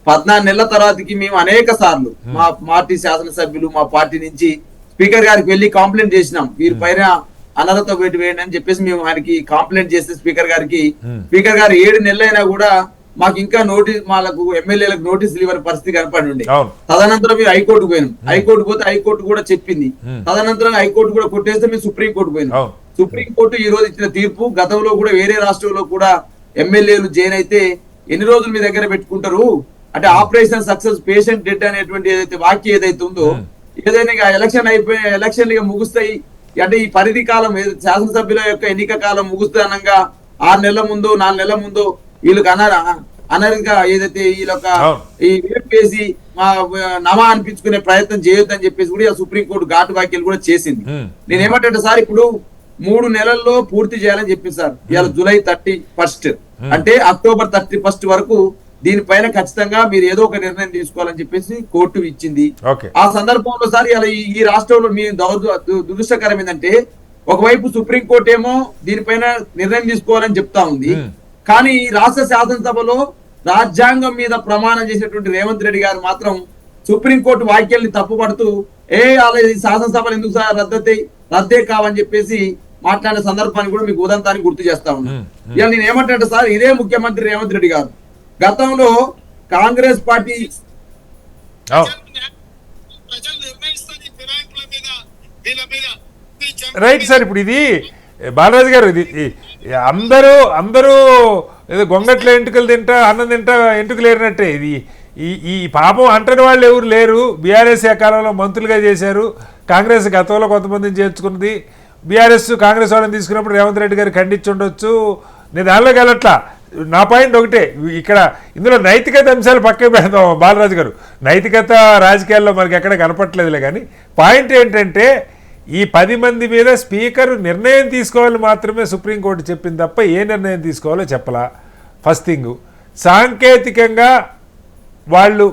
14 నెలల తర్వాతకి మేము అనేక సార్లు మా పార్టీ శాసనసభ్యులు మా పార్టీ నుంచి స్పీకర్ గారికి వెళ్లి కంప్లైంట్ చేసినాం, వీరి పైన అనర్హత వేటు వేయండి అని చెప్పేసి మేము ఆయనకి కంప్లైంట్ చేస్తే స్పీకర్ గారికి, స్పీకర్ గారు 7 నెలలైనా కూడా మాకు ఇంకా నోటీస్, వాళ్ళకు ఎమ్మెల్యేలకు నోటీసులు ఇవ్వని పరిస్థితి కనపడి ఉండే. తదనంతరం మేము హైకోర్టుకు పోయినాం, హైకోర్టు పోతే హైకోర్టు కూడా చెప్పింది, తదనంతరం హైకోర్టు కూడా కొట్టేస్తే మేము సుప్రీం కోర్టు పోయినాం. సుప్రీం కోర్టు ఈ రోజు ఇచ్చిన తీర్పు, గతంలో కూడా వేరే రాష్ట్రంలో కూడా ఎమ్మెల్యేలు జైన్ అయితే ఎన్ని రోజులు మీ దగ్గర పెట్టుకుంటారు అంటే ఆపరేషన్ సక్సెస్ పేషెంట్ డెడ్ అనేటువంటి ఏదైతే వాక్యం ఏదైతే ఉందో, ఏదైనా ఎలక్షన్ అయిపోయి ఎలక్షన్లు ఇక ముగుస్తాయి అంటే ఈ పరిధి కాలం శాసనసభ్యుల యొక్క ఎన్నిక కాలం ముగుస్తానంగా 6 నెలల ముందు 4 నెలల ముందు వీళ్ళకి అనర్హంగా ఏదైతే వీళ్ళొక ఈ వేపు వేసి నమా అనిపించుకునే ప్రయత్నం చేయొద్దని చెప్పేసి కూడా సుప్రీంకోర్టు ఘాటు వ్యాఖ్యలు కూడా చేసింది. నేనేమంటే సార్ ఇప్పుడు 3 నెలల్లో పూర్తి చేయాలని చెప్పింది సార్. ఇవాళ జూలై 31 అంటే అక్టోబర్ 31 వరకు దీనిపైన ఖచ్చితంగా మీరు ఏదో ఒక నిర్ణయం తీసుకోవాలని చెప్పేసి కోర్టు ఇచ్చింది. ఆ సందర్భంలో సార్ ఇలా ఈ రాష్ట్రంలో మీ దురదృష్టకరం ఏంటంటే ఒకవైపు సుప్రీంకోర్టు ఏమో దీనిపైన నిర్ణయం తీసుకోవాలని చెప్తా ఉంది, కానీ ఈ రాష్ట్ర శాసనసభలో రాజ్యాంగం మీద ప్రమాణం చేసినటువంటి రేవంత్ రెడ్డి గారు మాత్రం సుప్రీంకోర్టు వ్యాఖ్యల్ని తప్పుపడుతూ శాసనసభలు ఎందుకు రద్దే కావని చెప్పేసి మాట్లాడిన సందర్భాన్ని కూడా మీకు ఉదంతాన్ని గుర్తు చేస్తా ఉన్నాను. ఇవాళ నేను ఏమంటే సార్, ఇదే ముఖ్యమంత్రి రేవంత్ రెడ్డి గారు గతంలో కాంగ్రెస్ పార్టీ రైట్ సార్. ఇప్పుడు ఇది బాలరాజు గారు, ఇది అందరూ ఏదో గొంగట్ల ఎంటుకలు తింటా అన్నం తింటా ఎంటుకలు లేరినట్టే. ఇది ఈ పాపం అంటని వాళ్ళు ఎవరు లేరు. బీఆర్ఎస్ కాలంలో మంత్రులుగా చేశారు, కాంగ్రెస్ గతంలో కొంతమందిని చేర్చుకున్నది. బీఆర్ఎస్ కాంగ్రెస్ వాళ్ళని తీసుకున్నప్పుడు రేవంత్ రెడ్డి గారు ఖండించి ఉండొచ్చు, నేను దానిలోకి వెళ్ళట్లా. నా పాయింట్ ఒకటే, ఇక్కడ ఇందులో నైతికత అంశాలు పక్కన పెడతాం బాలరాజు గారు. నైతికత రాజకీయాల్లో మనకి ఎక్కడ కనపట్లేదులే, కానీ పాయింట్ ఏంటంటే ఈ 10 మంది మీద స్పీకర్ నిర్ణయం తీసుకోవాలని మాత్రమే సుప్రీంకోర్టు చెప్పింది తప్ప ఏ నిర్ణయం తీసుకోవాలో చెప్పలా. ఫస్ట్ థింగ్, సాంకేతికంగా వాళ్ళు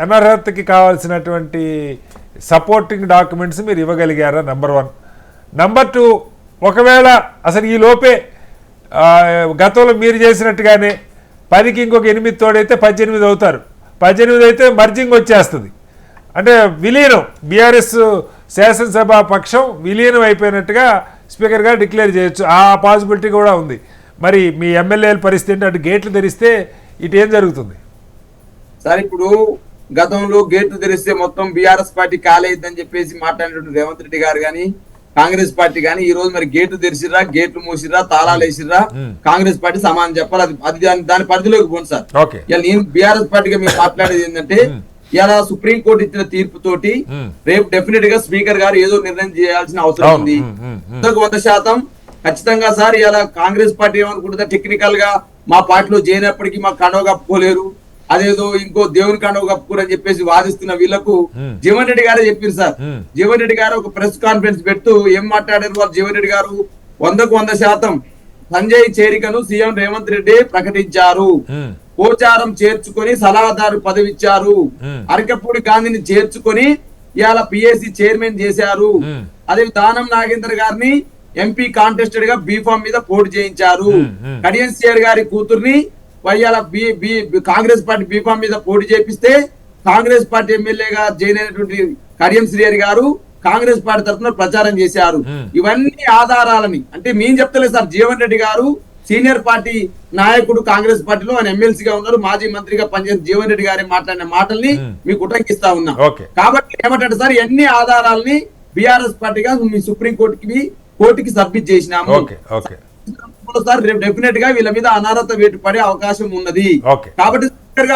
అనర్హతకి కావాల్సినటువంటి సపోర్టింగ్ డాక్యుమెంట్స్ మీరు ఇవ్వగలిగారా? నెంబర్ 1. నెంబర్ 2, ఒకవేళ అసలు ఈ లోపే గతంలో మీరు చేసినట్టుగానే 10కి ఇంకొక 8 తోడైతే 18 అవుతారు. 18 అయితే మర్జింగ్ వచ్చేస్తుంది, అంటే విలీనం, బీఆర్ఎస్ శాసనసభ పక్షం విలీనం అయిపోయినట్టుగా స్పీకర్ గారు డిక్లేర్ చేయొచ్చు. ఆ పాసిబిలిటీ కూడా ఉంది. మరి మీ ఎమ్మెల్యేల పరిస్థితి ఏంటి? అటు గేట్లు తెరిస్తే ఇటు ఏం జరుగుతుంది సార్? ఇప్పుడు గతంలో గేట్లు తెరిస్తే మొత్తం బీఆర్ఎస్ పార్టీ కాలేదని చెప్పేసి మాట్లాడినటువంటి రేవంత్ రెడ్డి గారు కానీ కాంగ్రెస్ పార్టీ కానీ ఈ రోజు మరి గేట్లు తెరిచిర్రా, గేట్లు మూసిర్రా, తాళాలు వేసిర్రా, కాంగ్రెస్ పార్టీ సమానం చెప్పాలి. అది దాని పరిధిలోకి పోను సార్. ఇలా నేను బీఆర్ఎస్ పార్టీగా మీరు మాట్లాడేది ఏంటంటే, ఇలా సుప్రీంకోర్టు ఇచ్చిన తీర్పు తోటి రేపు డెఫినెట్ గా స్పీకర్ గారు ఏదో నిర్ణయం చేయాల్సిన అవసరం ఉంది. 100% ఖచ్చితంగా సార్. ఇలా కాంగ్రెస్ పార్టీ ఏమనుకుంటుందా, టెక్నికల్ గా మా పార్టీలో చేయనప్పటికీ మాకు కండవ కప్పుకోలేరు, అదేదో ఇంకో దేవుని కండవ కప్పుకోరని చెప్పేసి వాదిస్తున్న వీళ్లకు జీవన్ రెడ్డి గారే చెప్పారు సార్. జీవన్ రెడ్డి గారు ఒక ప్రెస్ కాన్ఫరెన్స్ పెడుతూ ఏం మాట్లాడారు వాళ్ళు? జీవన్ రెడ్డి గారు 100% సంజయ్ చేరికను సీఎం రేవంత్ రెడ్డి ప్రకటించారు. పోచారం చేర్చుకొని సలహాదారు పదవి ఇచ్చారు. అరకపూడి గాంధీని చేర్చుకొని ఇవాళ పిఎస్సి చైర్మన్ చేశారు. అదే దానం నాగేందర్ గారిని ఎంపీ కాంటెస్టెడ్ గా బీఫామ్ మీద పోటీ చేయించారు. కడియం సిఆర్ గారి కూతుర్ని ఇవాళ కాంగ్రెస్ పార్టీ బీఫామ్ మీద పోటీ చేపిస్తే కాంగ్రెస్ పార్టీ ఎమ్మెల్యేగా జాయిన్ అయినటువంటి కడియం శ్రీహరి గారు కాంగ్రెస్ పార్టీ తరఫున ప్రచారం చేశారు. ఇవన్నీ ఆధారాలని అంటే మేము చెప్తలేదు సార్. జీవన్ రెడ్డి గారు సీనియర్ పార్టీ నాయకుడు కాంగ్రెస్ పార్టీలో ఆయన ఎమ్మెల్సీగా ఉన్నారు, మాజీ మంత్రిగా పనిచేసిన జీవన్ రెడ్డి గారి మాట్లాడిన మాటల్ని మీకు ఉటంకిస్తా ఉన్నా. కాబట్టి ఏమంటే సార్ ఎన్ని ఆధారాలని బీఆర్ఎస్ పార్టీగా మీ సుప్రీం కోర్టుకి సబ్మిట్ చేసినాము సార్. రేపు డెఫినెట్ గా వీళ్ళ మీద అనర్హత వేటు పడే అవకాశం ఉన్నది. కాబట్టి స్పీకర్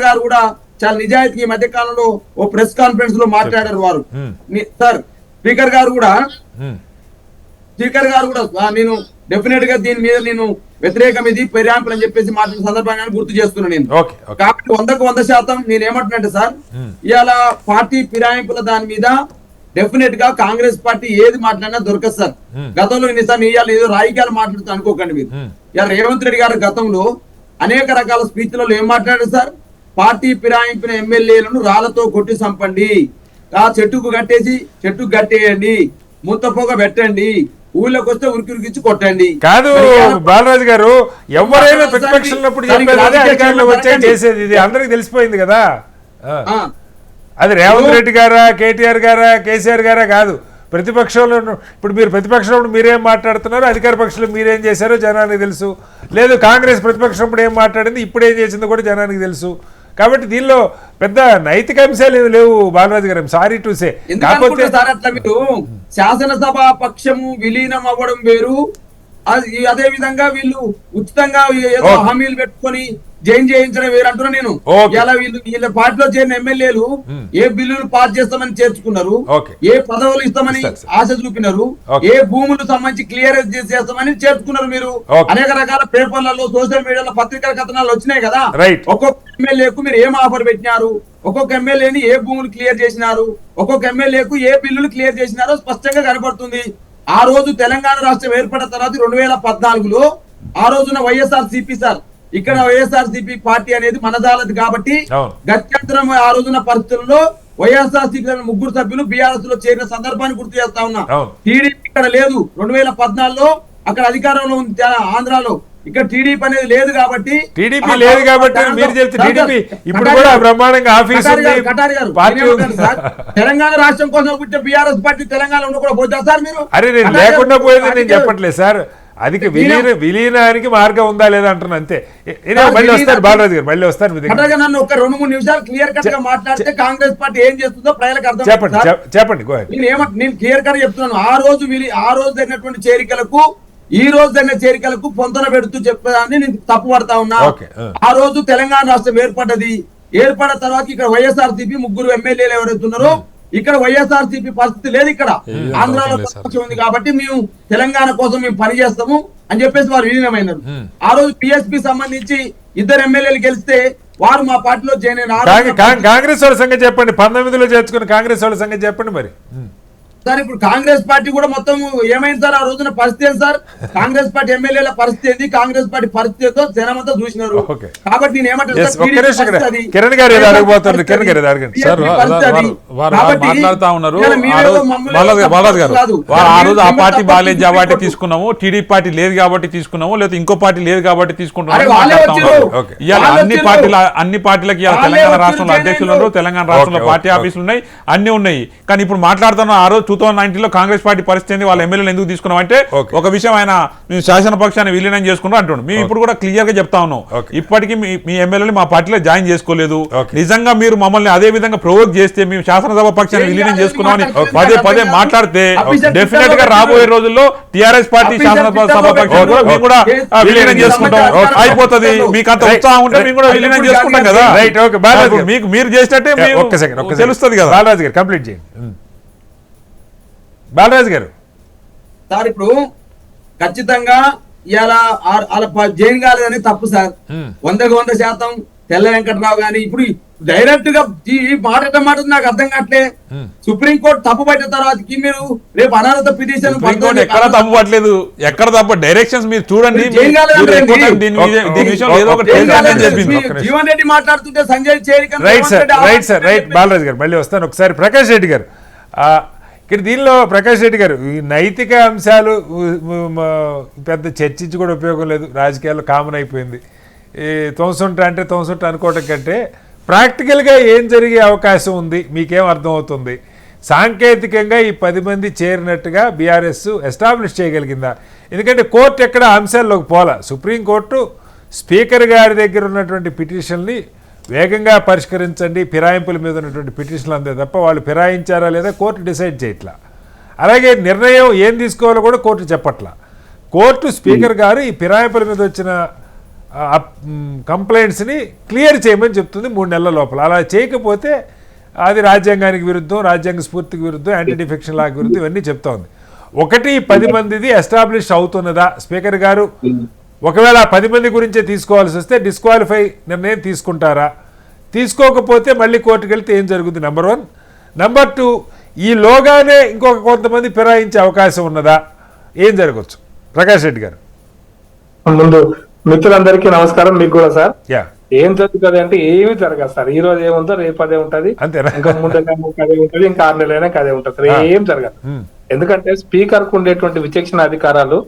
గారు కూడా చాలా నిజాయితీ ఈ మధ్య కాలంలో ఓ ప్రెస్ కాన్ఫరెన్స్ లో మాట్లాడారు వారు సార్. స్పీకర్ గారు కూడా నేను డెఫినెట్ గా దీని మీద నేను వ్యతిరేకం ఇది పెరాంపులు అని చెప్పేసి మాట్లాడిన సందర్భంగా గుర్తు చేస్తున్నాను నేను. కాబట్టి 100% నేను ఏమంటున్నట్టు సార్ ఇవాళ పార్టీ ఫిరాయింపుల దాని మీద డెఫినెట్ గా కాంగ్రెస్ పార్టీ ఏది మాట్లాడినా దొరకదు సార్. గతంలో ఇన్నిసార్లు ఇవాళ ఏదో రాజకీయాలు మాట్లాడుతూ అనుకోకండి మీరు. ఇవాళ రేవంత్ రెడ్డి గారు గతంలో అనేక రకాల స్పీచ్లలో ఏం మాట్లాడారు సార్? పార్టీ ఫిరాయింపిన ఎమ్మెల్యేలను రాళ్లతో కొట్టి చంపండి, ఆ చెట్టుకు కట్టేయండి, ముత్తపోగ పెట్టండి, ఊళ్ళోకి వస్తే ఉరికిచ్చి కొట్టండి. కాదు బాలరాజు గారు, ఎవరైనా ప్రతిపక్షంలో చేసేది ఇది అందరికి తెలిసిపోయింది కదా. అది రేవంత్ రెడ్డి గారా, కేటీఆర్ గారా, కేసీఆర్ గారా కాదు, ప్రతిపక్షంలో. ఇప్పుడు మీరు ప్రతిపక్షంలో మీరేం మాట్లాడుతున్నారో, అధికార పక్షంలో మీరేం చేశారో జనానికి తెలుసు. లేదు కాంగ్రెస్ ప్రతిపక్షం ఇప్పుడు ఏం మాట్లాడింది, ఇప్పుడు ఏం చేసిందో కూడా జనానికి తెలుసు. కాబట్టి దీనిలో పెద్ద నైతిక అంశాలు ఏమి లేవు బాలరాజు గారు. Sorry to say. కాకపోతే శాసనసభ పక్షము విలీనం అవ్వడం వేరు, అదే విధంగా వీళ్ళు ఉచితంగా ఏదో హామీలు పెట్టుకొని జైన్ చేయించడం వేరు అంటున్నా నేను. ఇలా వీళ్ళ పార్టీలో చేరిన ఎమ్మెల్యేలు ఏ బిల్లులు పాస్ చేస్తామని చేర్చుకున్నారు, ఏ పదవులు ఇస్తామని ఆశ చూపినారు, ఏ భూములు సంబంధించి క్లియరెన్స్ చేస్తామని చేర్చుకున్నారు. మీరు అనేక రకాల పేపర్లలో, సోషల్ మీడియాలో, పత్రికల కథనాలు వచ్చినాయి కదా. ఒక్కొక్క ఎమ్మెల్యేకు మీరు ఏం ఆఫర్ పెట్టినారు, ఒక్కొక్క ఎమ్మెల్యేని ఏ భూములు క్లియర్ చేసినారు, ఒక్కొక్క ఎమ్మెల్యేకు ఏ బిల్లులు క్లియర్ చేసినారో స్పష్టంగా కనపడుతుంది. ఆ రోజు తెలంగాణ రాష్ట్రం ఏర్పడిన తర్వాత 2014లో ఆ రోజున వైఎస్ఆర్సీపీ సార్, ఇక్కడ వైఎస్ఆర్సీపీ పార్టీ అనేది మనదాలది కాబట్టి గత్యంతరం ఆ రోజున పరిస్థితుల్లో వైఎస్ఆర్సీపీ 3 సభ్యులు బీఆర్ఎస్ లో చేరిన సందర్భాన్ని గుర్తు చేస్తా ఉన్నా. టీడీపీ ఇక్కడ లేదు. 2014లో అక్కడ అధికారంలో ఉంది ఆంధ్రాలో, ఇక్కడ టీడీపీ అనేది లేదు కాబట్టి మీరు చెప్తే టీడీపీ ఇప్పుడు కూడా బ్రహ్మాండంగా ఆఫీస్ తెలంగాణ రాష్ట్రం కోసం పుట్టిన బీఆర్ఎస్ పార్టీ తెలంగాణలో కూడా పోతా సార్ మీరు? అరే నేను లేకుండా పోయేది నేను చెప్పట్లేదు సార్. అది విలీనానికి మార్గం ఉందా లేదా అంటున్నా అంతే. మళ్ళీ వస్తారు బాలరాజు గారు, మళ్ళీ వస్తారు. నన్ను ఒక 2-3 నిమిషాలు క్లియర్ కట్ గా మాట్లాడితే కాంగ్రెస్ పార్టీ ఏం చేస్తుందో ప్రజలకు అర్థం. చెప్పండి. నేను క్లియర్ కట్ చెప్తున్నాను. ఆ రోజు జరిగినటువంటి చేరికలకు ఈ రోజు జరిగిన చేరికలకు పొంతన పెడుతూ చెప్పేదాన్ని నేను తప్పు పడతా ఉన్నా. ఆ రోజు తెలంగాణ రాష్ట్రం ఏర్పడిన తర్వాత ఇక్కడ వైఎస్ఆర్సీపీ 3 ఎమ్మెల్యేలు ఎవరైతున్నారో ఇక్కడ వైఎస్ఆర్సీపీ పరిస్థితి లేదు. ఇక్కడ ఆంధ్రాలో ప్రతిపక్షం ఉంది కాబట్టి మేము తెలంగాణ కోసం మేము పని చేస్తాము అని చెప్పేసి వారు విలీనమైనారు. ఆ రోజు పిఎస్పీ సంబంధించి 2 ఎమ్మెల్యేలు గెలిస్తే వారు మా పార్టీలో జాయిన్ అయినారు. కాంగ్రెస్ వాళ్ళ సంగతి చెప్పండి. 19లో చేర్చుకున్న కాంగ్రెస్ వాళ్ళ సంగతి చెప్పండి మరి. సార్ ఇప్పుడు కాంగ్రెస్ పార్టీ కూడా మొత్తం ఏమైంది సార్? ఆ రోజున పరిస్థితి ఏంటి సార్? కాంగ్రెస్ పార్టీ ఎమ్మెల్యేల పరిస్థితి ఏంది, కాంగ్రెస్ పార్టీ పరిస్థితి ఏందో జనం అంతా చూసినారు. కాబట్టి నేను ఏమంటాను, కిరణ్ గారు మాట్లాడుతా ఉన్నారు. బాలాజీ గారు, ఆ రోజు ఆ పార్టీ బాగాలేదు కాబట్టి తీసుకున్నాము, టీడీపీ పార్టీ లేదు కాబట్టి తీసుకున్నాము, లేదా ఇంకో పార్టీ లేదు కాబట్టి తీసుకుంటున్నాము మాట్లాడుతా ఉన్నారు. ఇవాళ అన్ని పార్టీలకి తెలంగాణ రాష్ట్రంలో అధ్యక్షులు ఉన్నారు, తెలంగాణ రాష్ట్రంలో పార్టీ ఆఫీసులు ఉన్నాయి, అన్ని ఉన్నాయి. కానీ ఇప్పుడు మాట్లాడుతున్న ఆ రోజు 2019లో కాంగ్రెస్ పార్టీ పరిస్థితి వాళ్ళ ఎమ్మెల్యేలు ఎందుకు తీసుకున్నాం అంటే ఒక విషయం, ఆయన మేము శాసన పక్షాన్ని విలీనం చేసుకున్నాం అంటున్నాం. మేము ఇప్పుడు కూడా క్లియర్ గా చెప్తా ఉన్నాం, ఇప్పటికీ మీ ఎమ్మెల్యేలు మా పార్టీలో జాయిన్ చేసుకోలేదు. నిజంగా మీరు మమ్మల్ని అదే విధంగా ప్రొవోక్ చేస్తే మేము శాసనసభ పక్షాన్ని విలీనం చేసుకున్నామని పదే మాట్లాడితే డెఫినెట్ గా రాబోయే రోజుల్లో టీఆర్ఎస్ పార్టీ శాసనసభ పక్షాన్ని కూడా మేము కూడా విలీనం చేసుకుంటాం. అయిపోతుంది. మీకు అంత ఉత్సాహం ఉంటే మేము కూడా విలీనం చేసుకుంటాం కదా. మీకు మీరు చేసినట్టే తెలుస్తుంది కదా. బాలరాజు గారు కంప్లీట్ చేయండి. బాలరాజు గారు సార్, ఇప్పుడు ఖచ్చితంగా ఇలా జైన్ కాలేదని తప్పు సార్. 100% తెల్ల వెంకటరావు గాని ఇప్పుడు డైరెక్ట్ గా ఈ మాట ఎట్లా మాట నాకు అర్థం కావట్లే. సుప్రీంకోర్టు తప్పు పట్టిన తర్వాతకి మీరు రేపు అనర్హత పిటిషన్ సుప్రీంకోర్టు ఎక్కడ తప్పు పట్టలేదు, ఎక్కడ తప్పు డైరెక్షన్స్ మీరు చూడండి. జీవన్ రెడ్డి మాట్లాడుతుంటే సంజయ్ చేరిక రైట్ సార్ రైట్ బాలరాజు గారు మళ్ళీ వస్తాను. ఒకసారి ప్రకాష్ రెడ్డి గారు ఇక్కడ దీనిలో ప్రకాష్ రెడ్డి గారు ఈ నైతిక అంశాలు పెద్ద చర్చించి కూడా ఉపయోగం లేదు, రాజకీయాల్లో కామన్ అయిపోయింది. ఈ తొంసుంట అంటే తొంసుంట అనుకోవటం కంటే ప్రాక్టికల్గా ఏం జరిగే అవకాశం ఉంది మీకేం అర్థమవుతుంది? సాంకేతికంగా ఈ 10 మంది చేరినట్టుగా బీఆర్ఎస్ ఎస్టాబ్లిష్ చేయగలిగిందా? ఎందుకంటే కోర్టు ఎక్కడ అంశాల్లోకి పోలా. సుప్రీంకోర్టు స్పీకర్ గారి దగ్గర ఉన్నటువంటి పిటిషన్ని వేగంగా పరిష్కరించండి, ఫిరాయింపుల మీద ఉన్నటువంటి పిటిషన్లు అంతే తప్ప వాళ్ళు ఫిరాయించారా లేదా కోర్టు డిసైడ్ చేయట్లా. అలాగే నిర్ణయం ఏం తీసుకోవాలో కూడా కోర్టు చెప్పట్లా. కోర్టు స్పీకర్ గారు ఈ ఫిరాయింపుల మీద వచ్చిన కంప్లైంట్స్ని క్లియర్ చేయమని చెప్తుంది 3 నెలల లోపల. అలా చేయకపోతే అది రాజ్యాంగానికి విరుద్ధం, రాజ్యాంగ స్ఫూర్తికి విరుద్ధం, యాంటీ డిఫెక్షన్ లాకి విరుద్ధం, ఇవన్నీ చెప్తా ఉంది. 10 మందిది ఎస్టాబ్లిష్ అవుతున్నదా? స్పీకర్ గారు ఒకవేళ 10 మంది గురించే తీసుకోవాల్సి వస్తే డిస్క్వాలిఫై నిర్ణయం తీసుకుంటారా? తీసుకోకపోతే మళ్ళీ కోర్టుకు వెళ్తే ఏం జరుగుతుంది? నెంబర్ 1. నెంబర్ 2, ఈలోగానే ఇంకొక కొంతమంది ఫిరాయించే అవకాశం ఉన్నదా? ఏం జరగచ్చు? ప్రకాష్ రెడ్డి గారు. ముందు మిత్రులందరికీ నమస్కారం. మీకు కూడా సార్. యా, ఏం జరుగుతుంది అంటే ఏమి జరగదు సార్. ఈ రోజు ఏముందో రేపు అదే ఉంటది, అంతేనా? ఇంకా 3 నెలలకు అదే ఉంటది, ఇంకా 6 నెలలైనా అదే ఉంటది సార్. ఏం జరగదు. ఎందుకంటే స్పీకర్ కు ఉండేటువంటి విచక్షణ అధికారాలు,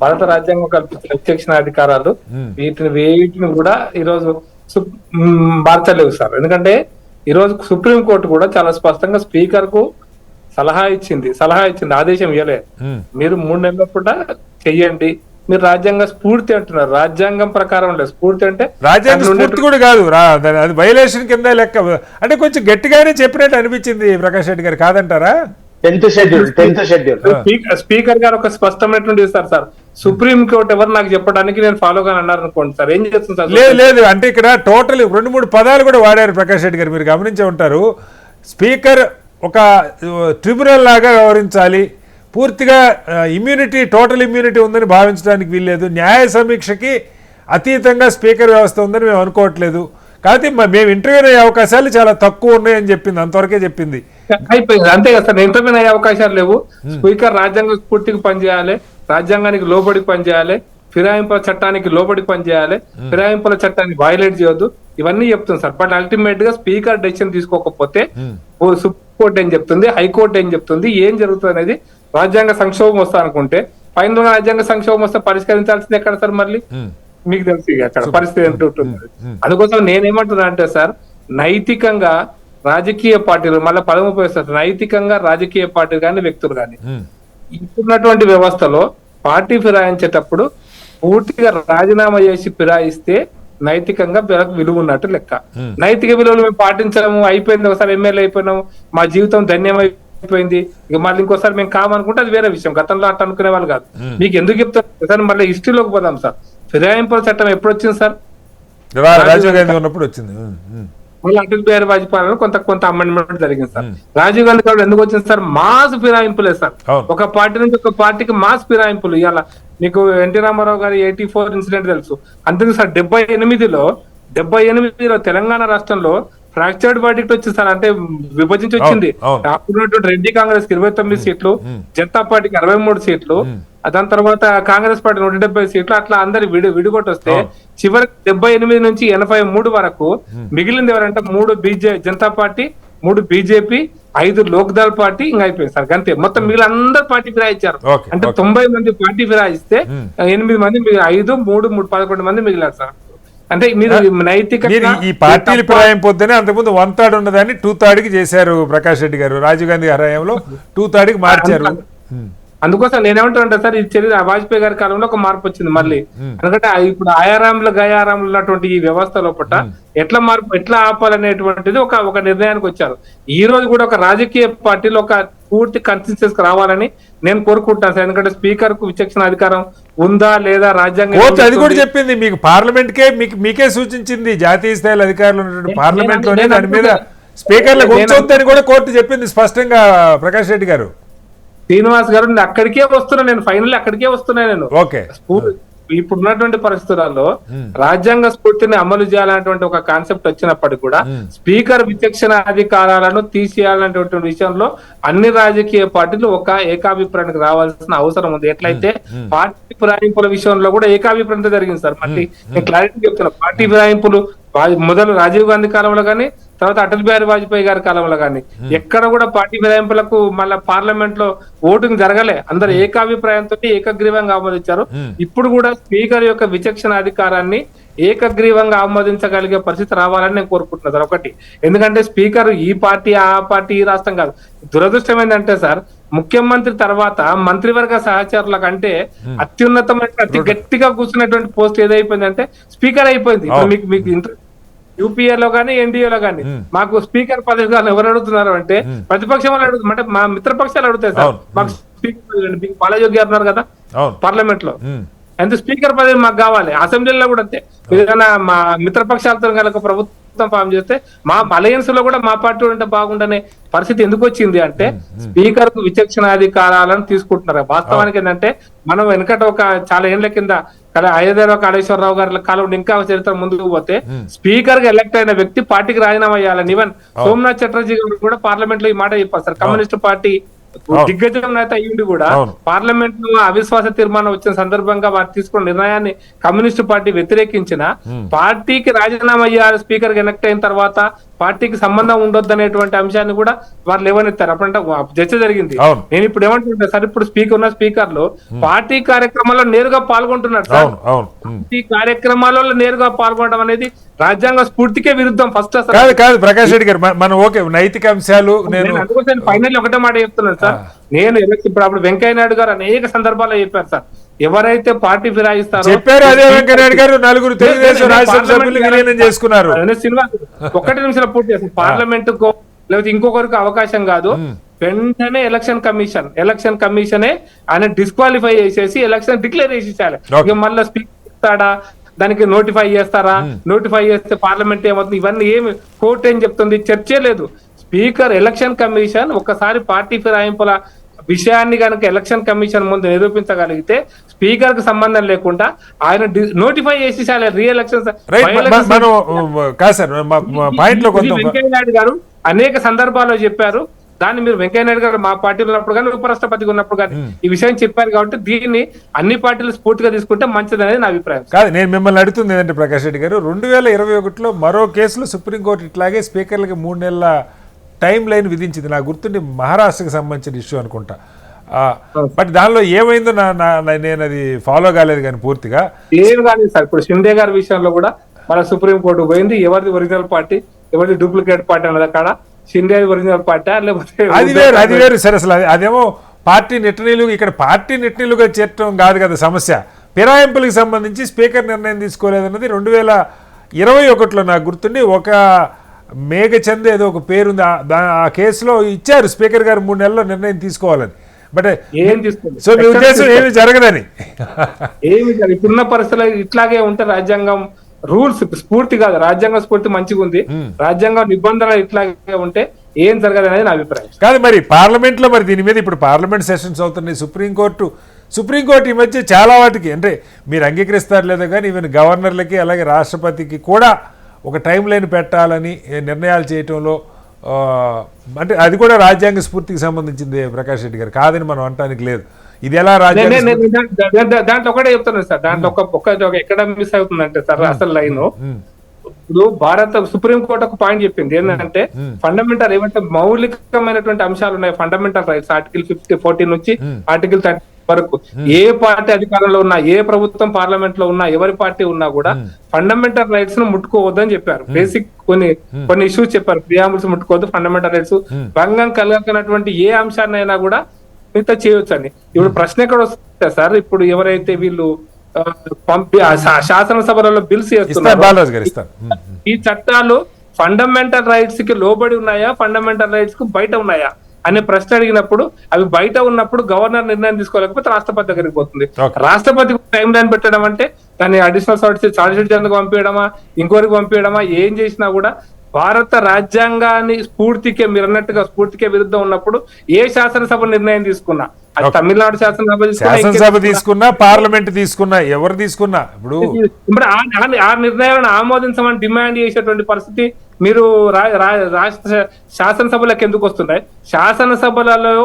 భారత రాజ్యాంగం కల్పించిన విచక్షణ అధికారాలు, వీటిని కూడా ఈ రోజు మార్చలేవు సార్. ఎందుకంటే ఈ రోజు సుప్రీంకోర్టు కూడా చాలా స్పష్టంగా స్పీకర్ కు సలహా ఇచ్చింది, ఆదేశం ఇవ్వలేదు. మీరు 3 నెలల పూట చెయ్యండి. మీరు రాజ్యాంగ స్ఫూర్తి అంటున్నారు, రాజ్యాంగం ప్రకారం లేదు. స్ఫూర్తి అంటే రాజ్యాంగ స్ఫూర్తి కూడా కాదు, అది వైలేషన్ కింద లెక్క. అంటే కొంచెం గట్టిగానే చెప్పినట్టు అనిపించింది ప్రకాష్ రెడ్డి గారు, కాదంటారా? 10th షెడ్యూల్ స్పీకర్ గారు ఒక స్పష్టమైనటువంటి ఇస్తారు సార్. సుప్రీం కోర్టు ఎవరు నాకు చెప్పడానికి నేను ఫాలో గా అన్నారు అనుకోండి సార్, ఏం చేస్తుంది సార్? లేదు అంటే ఇక్కడ టోటల్ 2-3 పదాలు కూడా వాడారు ప్రకాష్ రెడ్డి గారు, మీరు గమనించే ఉంటారు. స్పీకర్ ఒక ట్రిబ్యునల్ లాగా వ్యవహరించాలి, పూర్తిగా ఇమ్యూనిటీ, టోటల్ ఇమ్యూనిటీ ఉందని భావించడానికి వీల్లేదు, న్యాయ సమీక్షకి అతీతంగా స్పీకర్ వ్యవస్థ ఉందని మేము అనుకోవట్లేదు, కాబట్టి మేము ఇంటర్వ్యూ అయ్యే అవకాశాలు చాలా తక్కువ ఉన్నాయని చెప్పింది, అంతవరకే చెప్పింది. అయిపోయింది, అంతే కదా సార్. ఇంటర్వ్యూ అయ్యే అవకాశాలు లేవు. స్పీకర్ రాజ్యాంగ స్ఫూర్తికి పనిచేయాలి, రాజ్యాంగానికి లోబడి పనిచేయాలి, ఫిరాయింపుల చట్టానికి లోబడి పనిచేయాలి, ఫిరాయింపుల చట్టాన్ని వైలేట్ చేయొద్దు, ఇవన్నీ చెప్తుంది సార్. బట్ అల్టిమేట్ గా స్పీకర్ డెసిషన్ తీసుకోకపోతే సుప్రీంకోర్టు ఏం చెప్తుంది, హైకోర్టు ఏం చెప్తుంది, ఏం జరుగుతుంది అనేది రాజ్యాంగ సంక్షోభం వస్తా అనుకుంటే ఫైనల్ రాజ్యాంగ సంక్షోభం వస్తే పరిష్కరించాల్సింది ఎక్కడ సార్? మళ్ళీ మీకు తెలుసు అక్కడ పరిస్థితి ఎంత ఉంటుంది. అందుకోసం నేనేమంటున్నా అంటే సార్, నైతికంగా రాజకీయ పార్టీలు మళ్ళీ 13 సార్, నైతికంగా రాజకీయ పార్టీలు కానీ వ్యక్తులు కానీ ఇప్పుడున్నటువంటి వ్యవస్థలో పార్టీ ఫిరాయించేటప్పుడు పూర్తిగా రాజీనామా చేసి ఫిరాయిస్తే నైతికంగా విలువ ఉన్నట్టు లెక్క. నైతిక విలువలు మేము పాటించడము, అయిపోయింది, ఒకసారి ఎమ్మెల్యే అయిపోయినాము, మా జీవితం ధన్యమైపోయింది, ఇక మళ్ళీ ఇంకోసారి మేము కామనుకుంటే అది వేరే విషయం. గతంలో అట్లా అనుకునే వాళ్ళు కాదు. మీకు ఎందుకు చెప్తారు సార్, మళ్ళీ హిస్టరీలోకి పోదాం సార్. ఫిరాయింపుల చట్టం ఎప్పుడు వచ్చింది సార్? రాజీవ్ గాంధీ ఉన్నప్పుడు వచ్చింది. మళ్ళీ అటల్ బిహారీ వాజ్పేయి కొంత అమెండ్మెంట్ జరిగింది సార్. రాజీవ్ గాంధీ గారు ఎందుకు వచ్చింది సార్? మాస్ ఫిరాయింపులే సార్. ఒక పార్టీ నుంచి ఒక పార్టీకి మాస్ ఫిరాయింపులు. ఇవాళ మీకు ఎన్టీ రామారావు గారి 84 ఇన్సిడెంట్ తెలుసు. అంతే సార్. 78లో తెలంగాణ రాష్ట్రంలో ఫ్రాక్చర్డ్ వర్డిక్ట్ వచ్చింది సార్. అంటే విభజించి వచ్చింది. అప్పుడున్నటువంటి రెడ్డి కాంగ్రెస్ కి 29 సీట్లు, జనతా పార్టీకి 63 సీట్లు, దాని తర్వాత కాంగ్రెస్ పార్టీ 170 సీట్లు, అట్లా అందరు విడిగొట్టొస్తే చివరికి 78 నుంచి 83 వరకు మిగిలింది ఎవరంటే 3 Janata party, 3 BJP, 5 Lok Dal party, ఇంకా అయిపోయింది సార్. అంతే. మొత్తం మిగిలిన అందరు పార్టీ ఫిరాయించారు. అంటే 90 మంది పార్టీ ఫిరాయిస్తే 8 మంది 5, 3, 11 మంది మిగిలారు సార్. అంటే మీరు నైతిక ఈ పార్టీలు ఫిరాయింపొద్దని అంతకుముందు 1/3 ఉన్నదాన్ని 2/3 చేశారు ప్రకాష్ రెడ్డి గారు. రాజీవ్ గాంధీ హయాంలో 2/3 మార్చారు. అందుకోసం నేనేమంటానంటే సార్, ఇది చర్య వాజ్పేయి గారి కాలంలో ఒక మార్పు వచ్చింది మళ్ళీ. ఎందుకంటే ఇప్పుడు ఆయారాంలు గయారాంలు ఉన్నటువంటి ఈ వ్యవస్థ లోపల ఎట్లా ఆపాలనేటువంటిది ఒక నిర్ణయానికి వచ్చారు. ఈ రోజు కూడా ఒక రాజకీయ పార్టీలో ఒక పూర్తి కన్సిస్టెన్సీ రావాలని నేను కోరుకుంటాను సార్. ఎందుకంటే స్పీకర్ కు విచక్షణ అధికారం ఉందా లేదా రాజ్యాంగం అది కూడా చెప్పింది. మీకు పార్లమెంట్ కే మీకే సూచించింది. జాతీయ స్థాయిలో అధికారులు ఉన్నటువంటి పార్లమెంట్ లోనే దాని మీద స్పీకర్లకు ఉంచొద్దని కూడా కోర్టు చెప్పింది స్పష్టంగా. ప్రకాష్ రెడ్డి గారు, శ్రీనివాస్ గారు, నేను అక్కడికే వస్తున్నా, నేను ఫైనల్ అక్కడికే వస్తున్నా. నేను ఇప్పుడు ఉన్నటువంటి పరిస్థితులలో రాజ్యాంగ స్ఫూర్తిని అమలు చేయాలనేటువంటి ఒక కాన్సెప్ట్ వచ్చినప్పటికీ కూడా స్పీకర్ విచక్షణ అధికారాలను తీసేయాలనేటువంటి విషయంలో అన్ని రాజకీయ పార్టీలు ఒక ఏకాభిప్రాయానికి రావాల్సిన అవసరం ఉంది. ఎట్లయితే పార్టీ ఫిరాయింపుల విషయంలో కూడా ఏకాభిప్రాయంతో జరిగింది సార్. మళ్ళీ నేను క్లారిటీ చెప్తున్నా, పార్టీ ఫిరాయింపులు మొదలు రాజీవ్ గాంధీ కాలంలో కానీ తర్వాత అటల్ బిహారీ వాజ్పేయి గారి కాలంలో కానీ ఎక్కడ కూడా పార్టీ ఫిరాయింపులకు మళ్ళీ పార్లమెంట్ లో ఓటింగ్ జరగలే. అందరు ఏకాభిప్రాయంతో ఏకగ్రీవంగా ఆమోదించారు. ఇప్పుడు కూడా స్పీకర్ యొక్క విచక్షణ అధికారాన్ని ఏకగ్రీవంగా ఆమోదించగలిగే పరిస్థితి రావాలని నేను కోరుకుంటున్నాను సార్. ఒకటి, ఎందుకంటే స్పీకర్ ఈ పార్టీ ఆ పార్టీ ఈ రాష్ట్రం కాదు. దురదృష్టం ఏంటంటే సార్, ముఖ్యమంత్రి తర్వాత మంత్రివర్గ సహచరుల కంటే అత్యున్నతమైన అతి గట్టిగా కూర్చున్నటువంటి పోస్ట్ ఏదైపోయిందంటే స్పీకర్ అయిపోయింది. ఇప్పుడు మీకు యూపీఏలో కానీ ఎన్డీఏలో కానీ మాకు స్పీకర్ పదవి కానీ ఎవరు అడుగుతున్నారు అంటే ప్రతిపక్షం వాళ్ళు అడుగుతున్నారు, అంటే మా మిత్రపక్షాలు అడుగుతాయి సార్. మాకు స్పీకర్ బాలయోగి గారు ఉన్నారు కదా పార్లమెంట్ లో, ఎంత స్పీకర్ పదవి మాకు కావాలి. అసెంబ్లీలో కూడా అంతే. ఏదైనా మా మిత్రపక్షాలతో కనుక ప్రభుత్వం ఫామ్ చేస్తే మా అలయన్స్ లో కూడా మా పార్టీ ఉంటే బాగుండనే పరిస్థితి ఎందుకు వచ్చింది అంటే స్పీకర్ కు విచక్షణాధికారాలను తీసుకుంటున్నారు. వాస్తవానికి ఏంటంటే మనం వెనకట ఒక చాలా ఏళ్ల కింద అయోధ్యలో కాళేశ్వరరావు గారి కాలంలో ఇంకా చరిత్ర ముందుకు పోతే స్పీకర్ గా ఎలక్ట్ అయిన వ్యక్తి పార్టీకి రాజీనామా చేయాలని ఈవెన్ సోమనాథ్ చటర్జీ గారు కూడా పార్లమెంట్ లో ఈ మాట చెప్పారు సార్. కమ్యూనిస్ట్ పార్టీ దిగ్గజం నేత అయ్యింది కూడా పార్లమెంట్ లో అవిశ్వాస తీర్మానం వచ్చిన సందర్భంగా వారు తీసుకున్న నిర్ణయాన్ని కమ్యూనిస్టు పార్టీ వ్యతిరేకించిన పార్టీకి రాజీనామా అయ్యారు స్పీకర్ ఎలక్ట్ అయిన తర్వాత పార్టీకి సంబంధం ఉండొద్దు అనేటువంటి అంశాన్ని కూడా వారు లేవనెత్తారు. అప్పుడంటే చర్చ జరిగింది. నేను ఇప్పుడు ఏమంటుంటా సార్, ఇప్పుడు స్పీకర్ ఉన్న స్పీకర్ లో పార్టీ కార్యక్రమాల్లో నేరుగా పాల్గొంటున్నారు సార్. పార్టీ కార్యక్రమాలలో నేరుగా పాల్గొనడం అనేది రాజ్యాంగ స్ఫూర్తికే విరుద్ధం. ఫస్ట్ అసలు కాదు ప్రకాష్ రెడ్డి గారు, మనం ఓకే నైతిక అంశాలు నేను ఫైనల్ ఒకటే మాట చెప్తున్నాను సార్. నేను ఇప్పుడు అప్పుడు వెంకయ్య నాయుడు గారు అనేక సందర్భాల్లో చెప్పారు సార్, ఎవరైతే పార్టీ ఫిరాయిస్తారో చెప్పారు. అదే వెంకయ్య నాయుడు గారు నలుగురు తెలుగుదేశం రాజ్యసభ సభ్యులు విలీనం చేసుకున్నారు. సినిమా 1 నిమిషంలో పూర్తి చేస్తారు. పార్లమెంట్ కో లేకపోతే ఇంకొకరికి అవకాశం కాదు, వెంటనే ఎలక్షన్ కమిషనే ఆయన డిస్క్వాలిఫై చేసేసి ఎలక్షన్ డిక్లేర్ చేసేయాలి. ఇక మళ్ళీ స్పీకర్ ఇస్తాడా, దానికి నోటిఫై చేస్తారా, నోటిఫై చేస్తే పార్లమెంట్ ఏమవుతుంది, ఇవన్నీ ఏమి కోర్టు ఏం చెప్తుంది, చర్చే లేదు. స్పీకర్ ఎలక్షన్ కమిషన్ ఒకసారి పార్టీ ఫిరాయింపుల విషయాన్ని కనుక ఎలక్షన్ కమిషన్ ముందు నిరూపించగలిగితే స్పీకర్ కు సంబంధం లేకుండా ఆయన నోటిఫై చేసి రీఎలక్షన్. వెంకయ్య నాయుడు గారు అనేక సందర్భాల్లో చెప్పారు. దాన్ని మీరు వెంకయ్య నాయుడు గారు మా పార్టీలో ఉన్నప్పుడు కానీ ఉపరాష్ట్రపతిగా ఉన్నప్పుడు కానీ ఈ విషయం చెప్పారు. కాబట్టి దీన్ని అన్ని పార్టీలు స్ఫూర్తిగా తీసుకుంటే మంచిది అనేది నా అభిప్రాయం. కాదు, నేను మిమ్మల్ని అడుగుతుంది ఏంటంటే ప్రకాష్ రెడ్డి గారు, 2021లో మరో కేసులో సుప్రీంకోర్టు ఇట్లాగే స్పీకర్లకి 3 నెలల టైం లైన్ విధించింది. నాకు గుర్తుండి మహారాష్ట్రకు సంబంధించిన ఇష్యూ అనుకుంటా. బట్ దానిలో ఏమైందో నేను అది ఫాలో కాలేదు కానీ పూర్తిగా ఏం కాలేదు సార్. ఇప్పుడు షిండే గారి విషయంలో కూడా మన సుప్రీంకోర్టు పోయింది. ఎవరిది ఒరిజినల్ పార్టీ ఎవరిది డూప్లికేట్ పార్టీ అన్నది అక్కడ షిండే ఒరిజినల్ పార్టీ లేకపోతే అది వేరు సరే. అసలు అదేమో పార్టీ నిట్టనీలు, ఇక్కడ పార్టీ నిట్టనీలుగా చేర్చడం కాదు కదా సమస్య. ఫిరాయింపులకు సంబంధించి స్పీకర్ నిర్ణయం తీసుకోలేదన్నది 2021లో నాకు గుర్తుండి ఒక మేఘచంద్ ఏదో ఒక పేరుంది, ఆ కేసులో ఇచ్చారు స్పీకర్ గారు 3 నెలల్లో నిర్ణయం తీసుకోవాలని. బట్ సో మీ ఉద్దేశం ఏమి జరగదని? ఏమి ఇప్పుడున్న పరిస్థితుల్లో ఇట్లాగే ఉంటే రాజ్యాంగం రూల్స్ స్ఫూర్తి కాదు, రాజ్యాంగ స్ఫూర్తి మంచిగా ఉంది, రాజ్యాంగ నిబంధనలు ఇట్లాగే ఉంటే ఏం జరగదు అనేది నా అభిప్రాయం. కాదు మరి పార్లమెంట్ లో మరి దీని మీద ఇప్పుడు పార్లమెంట్ సెషన్స్ అవుతున్నాయి. సుప్రీంకోర్టు ఈ మధ్య చాలా వాటికి అంటే మీరు అంగీకరిస్తారు లేదో కానీ ఈవెన్ గవర్నర్లకి అలాగే రాష్ట్రపతికి కూడా ఒక టైం లైన్ పెట్టాలని నిర్ణయాలు చేయటంలో అంటే అది కూడా రాజ్యాంగ స్ఫూర్తికి సంబంధించింది ప్రకాష్ రెడ్డి గారు, కాదని మనం అనటానికి లేదు. ఇది ఎలా దాంట్లో ఒకటే చెప్తున్నాను సార్, దాంట్లో ఒక ఎక్కడ మిస్ అవుతుందంటే సార్ అసలు లైన్ ఇప్పుడు భారత సుప్రీంకోర్టు ఒక పాయింట్ చెప్పింది ఏంటంటే ఫండమెంటల్ ఏమంటే మౌలికమైనటువంటి అంశాలు ఉన్నాయి, ఫండమెంటల్ రైట్స్ ఆర్టికల్ 14 నుంచి ఆర్టికల్ 30 వరకు ఏ పార్టీ అధికారంలో ఉన్నా, ఏ ప్రభుత్వం పార్లమెంట్ లో ఉన్నా, ఎవరి పార్టీ ఉన్నా కూడా ఫండమెంటల్ రైట్స్ ను ముట్టుకోవద్దని చెప్పారు. బేసిక్ కొన్ని ఇష్యూస్ చెప్పారు, ప్రియాంబుల్స్ ముట్టుకోవద్దు, ఫండమెంటల్ రైట్స్ భంగం కలగనటువంటి ఏ అంశాన్నైనా కూడా మిగతా చేయొచ్చు అని. ఇప్పుడు ప్రశ్న ఎక్కడ వస్తుంది సార్, ఇప్పుడు ఎవరైతే వీళ్ళు శాసనసభలలో బిల్స్ చేస్తున్నారు ఈ చట్టాలు ఫండమెంటల్ రైట్స్ కి లోబడి ఉన్నాయా, ఫండమెంటల్ రైట్స్ కు బయట ఉన్నాయా అనే ప్రశ్న అడిగినప్పుడు అవి బయట ఉన్నప్పుడు గవర్నర్ నిర్ణయం తీసుకోలేకపోతే రాష్ట్రపతి దగ్గరికి పోతుంది. రాష్ట్రపతికి టైం లైన్ పెట్టడం అంటే దాన్ని అడిషనల్ చార్జ్ జనరల్కి పంపించడమా, ఇంకోరికి పంపించడమా, ఏం చేసినా కూడా భారత రాజ్యాంగాన్ని స్ఫూర్తికే మీరు అన్నట్టుగా స్ఫూర్తికే విరుద్ధం ఉన్నప్పుడు ఏ శాసనసభ నిర్ణయం తీసుకున్నా అది తమిళనాడు శాసనసభ శాసనసభ తీసుకున్నా పార్లమెంట్ తీసుకున్నా ఎవరు తీసుకున్నా ఇప్పుడు ఇప్పుడు ఆ నిర్ణయాలను ఆమోదించమని డిమాండ్ చేసేటువంటి పరిస్థితి మీరు రాష్ట్ర శాసనసభలకు ఎందుకు వస్తున్నాయి? శాసనసభలలో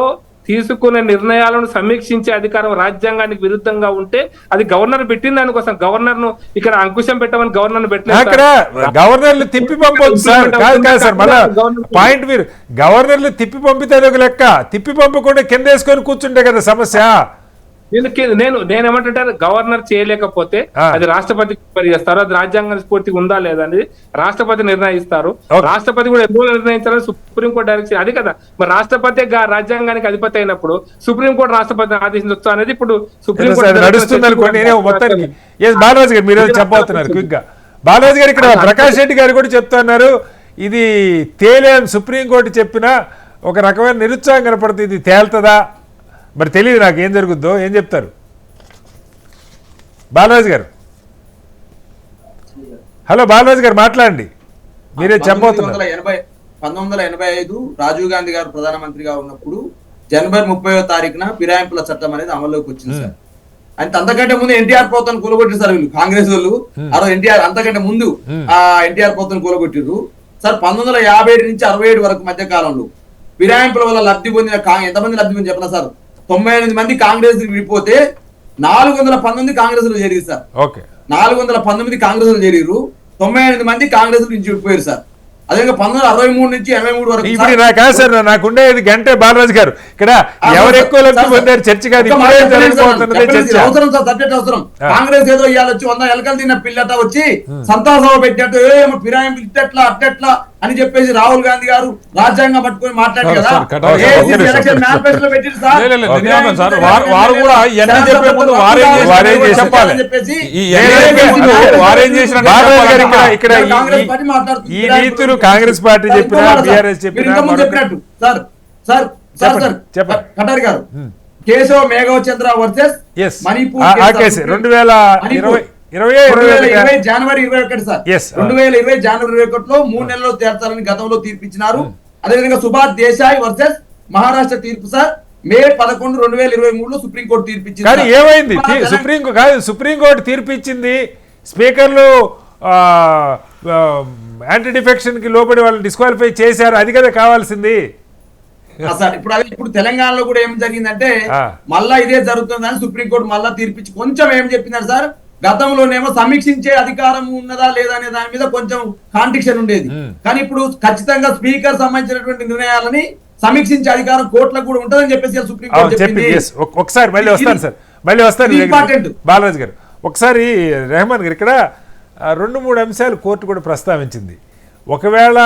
తీసుకునే నిర్ణయాలను సమీక్షించే అధికారం రాజ్యాంగానికి విరుద్ధంగా ఉంటే అది గవర్నర్ పెట్టిన దానికోసం గవర్నర్ ను ఇక్కడ అంకుశం పెట్టమని గవర్నర్ పెట్టలేదు. అక్కడ గవర్నర్లు తిప్పి పంపొచ్చు సార్. కాదు సార్, మళ్ళా పాయింట్ మీరు గవర్నర్లు తిప్పి పంపితే అది ఒక లెక్క, తిప్పి పంపకుండా కింద వేసుకొని కూర్చుంటే కదా సమస్య. నేనేమంటుంటే గవర్నర్ చేయలేకపోతే అది రాష్ట్రపతికి చేస్తారు. అది రాజ్యాంగ స్ఫూర్తిగా ఉందా లేదా అనేది రాష్ట్రపతి నిర్ణయిస్తారు. రాష్ట్రపతి కూడా ఎప్పుడు నిర్ణయించాలని సుప్రీంకోర్టు డైరెక్షన్ అది కదా. మరి రాష్ట్రపతి రాజ్యాంగానికి అధిపతి అయినప్పుడు సుప్రీంకోర్టు రాష్ట్రపతిని ఆదేశించవచ్చు అనేది ఇప్పుడు సుప్రీంకోర్టు నడుస్తుంది అనుకోండి. మొత్తానికి బాలరాజు గారు మీరు చెప్పబోతున్నారు క్విక్ గా. బాలరాజు గారు ఇక్కడ ప్రకాష్ రెడ్డి గారు కూడా చెప్తున్నారు ఇది తేలే అని సుప్రీంకోర్టు చెప్పినా ఒక రకమైన నిరుత్సాహం కనపడుతుంది. ఇది తేలుతుందా మరి తెలియదు, నాకు ఏం జరుగుద్దో. ఏం చెప్తారు బాలరాజు గారు? హలో బాలరాజు గారు మాట్లాడండి, మీరే చెప్పబోతున్నారు. 1985 రాజీవ్ గాంధీ గారు ప్రధానమంత్రిగా ఉన్నప్పుడు జనవరి 30వ తారీఖున ఫిరాయింపుల చట్టం అనేది అమల్లోకి వచ్చింది సార్. అంతకంటే ముందు ఎన్టీఆర్ పోతను కూలగొట్టారు సార్ వీళ్ళు కాంగ్రెస్ వాళ్ళు. ఆ రోజు ఎన్టీఆర్ అంతకంటే ముందు ఎన్టీఆర్ పోతను కూలగొట్టారు సార్. 1957 నుంచి 67 వరకు మధ్య కాలంలో ఫిరాయింపుల వల్ల లబ్ధి పొందిన ఎంతమంది లబ్ధి పొంది చెప్పిన సార్? 98 మంది కాంగ్రెస్ విడిపోతే 419 కాంగ్రెస్ లో చేరారు సార్. 419 కాంగ్రెస్ లో చేరారు, 98 మంది కాంగ్రెస్ నుంచి విడిపోయారు సార్. అదే 1963 నుంచి 83 వరకు. ఇప్పుడు నాకు సార్ నాకుండేది గంటే బాలరాజు గారు ఇక్కడ ఎవరు ఎక్కువ లబ్ధి పొందారు చర్చ కాదు, అవసరం సార్, సబ్జెక్ట్ అవసరం. కాంగ్రెస్ ఏదో ఇవాళ వచ్చి 100 ఎలకలు తిన్న పిల్లట వచ్చి సంతాన సభ పెట్టినట్టు ఏమో ఫిరాయింపు ఇట్టెట్లా అట్టెట్లా అని చెప్పేసి రాహుల్ గాంధీ గారు రాజ్యాంగం పట్టుకొని మాట్లాడారు కదా. ఎలక్షన్ మేనిఫెస్టోలో పెట్టింది సార్. వారు కూడా ఇవన్నీ చెప్పే ముందు వారేం చెప్పాలి చెప్పేసి ఇక్కడ ఈ రీతులు కాంగ్రెస్ పార్టీ చెప్పినా బీఆర్ఎస్ చెప్పినా చెప్పినట్టు sir. Sir sir sir Katari గారు కేశవ మేఘవ చంద్ర వర్సెస్ మణిపూర్ జనవరి 21 సార్. 2020 జనవరి 21లో 3 నెలల్లో తేల్చాలని గతంలో తీర్పిచ్చినారు. అదేవిధంగా సుభాష్ దేశాయ్ వర్సెస్ మహారాష్ట్ర తీర్పు సార్ మే 11, 2023లో సుప్రీంకోర్టు తీర్పిచ్చింది. కానీ ఏమైంది? సుప్రీంకోర్టు తీర్పిచ్చింది, స్పీకర్లు యాంటీ డిఫెక్షన్ కి లోబడి వాళ్ళు డిస్క్వాలిఫై చేశారు, అది కదా కావాల్సింది సార్. ఇప్పుడు తెలంగాణలో కూడా ఏం జరిగిందంటే మళ్ళా ఇదే జరుగుతుందని సుప్రీంకోర్టు మళ్ళా తీర్పిచ్చి కొంచెం ఏం చెప్పిందంటే సార్, గతంలోనేమో సమీక్షించే అధికారం ఉన్నదా లేదా అనే దాని మీద కొంచెం కాంట్రిక్షన్ ఉండేది. కానీ ఇప్పుడు ఖచ్చితంగా స్పీకర్ సంబంధించినటువంటి నిర్ణయాలని సమీక్షించే అధికారం కోర్టులకు కూడా ఉంటుందని చెప్పేసి సుప్రీంకోర్టు చెప్పింది. ఒకసారి మళ్ళీ వస్తాను సార్, మళ్ళీ వస్తాను బాలరాజు గారు. ఒకసారి రెహమాన్ గారు ఇక్కడ 2-3 అంశాలు కోర్టు కూడా ప్రస్తావించింది. ఒకవేళ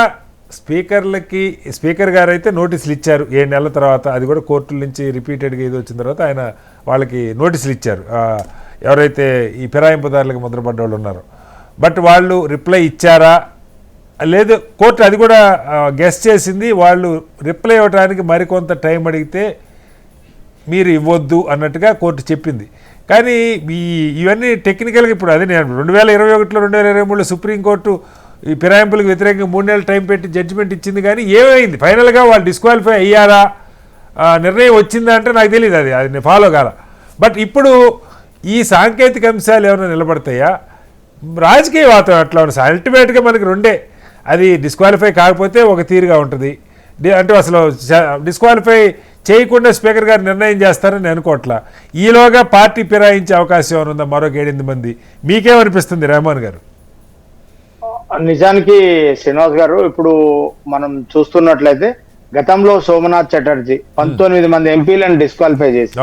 స్పీకర్ గారు అయితే నోటీసులు ఇచ్చారు 7 నెలల తర్వాత, అది కూడా కోర్టుల నుంచి రిపీటెడ్గా ఇది వచ్చిన తర్వాత ఆయన వాళ్ళకి నోటీసులు ఇచ్చారు ఎవరైతే ఈ ఫిరాయింపుదారులకు ముద్రపడ్డ వాళ్ళు ఉన్నారో. బట్ వాళ్ళు రిప్లై ఇచ్చారా లేదు, కోర్టు అది కూడా గెస్ చేసింది. వాళ్ళు రిప్లై ఇవ్వడానికి మరికొంత టైం అడిగితే మీరు ఇవ్వద్దు అన్నట్టుగా కోర్టు చెప్పింది. కానీ ఇవన్నీ టెక్నికల్గా ఇప్పుడు అదే నేను 2021లో 2023లో సుప్రీంకోర్టు ఈ ఫిరాయింపులకు వ్యతిరేకంగా 3 నెలలు టైం పెట్టి జడ్జిమెంట్ ఇచ్చింది. కానీ ఏమైంది ఫైనల్గా వాళ్ళు డిస్క్వాలిఫై అయ్యారా, నిర్ణయం వచ్చిందా అంటే నాకు తెలియదు, అది నేను ఫాలో కాల. బట్ ఇప్పుడు ఈ సాంకేతిక అంశాలు ఏమైనా నిలబడతాయా? రాజకీయ వాతావరణం అట్లా ఉంది. అల్టిమేట్గా మనకి రెండే, అది డిస్క్వాలిఫై కాకపోతే ఒక తీరుగా ఉంటుంది, అంటే అసలు డిస్క్వాలిఫై చేయకుండా స్పీకర్ గారు నిర్ణయం చేస్తారని అనుకోవట్లా. ఈలోగా పార్టీ ఫిరాయించే అవకాశం ఏమైనా ఉందా? మరొక 8 మంది. మీకేమనిపిస్తుంది రెహమాన్ గారు? నిజానికి శ్రీనివాస్ గారు, ఇప్పుడు మనం చూస్తున్నట్లయితే గతంలో సోమనాథ్ చటర్జీ 19 మంది ఎంపీలను డిస్క్వాలిఫై చేసి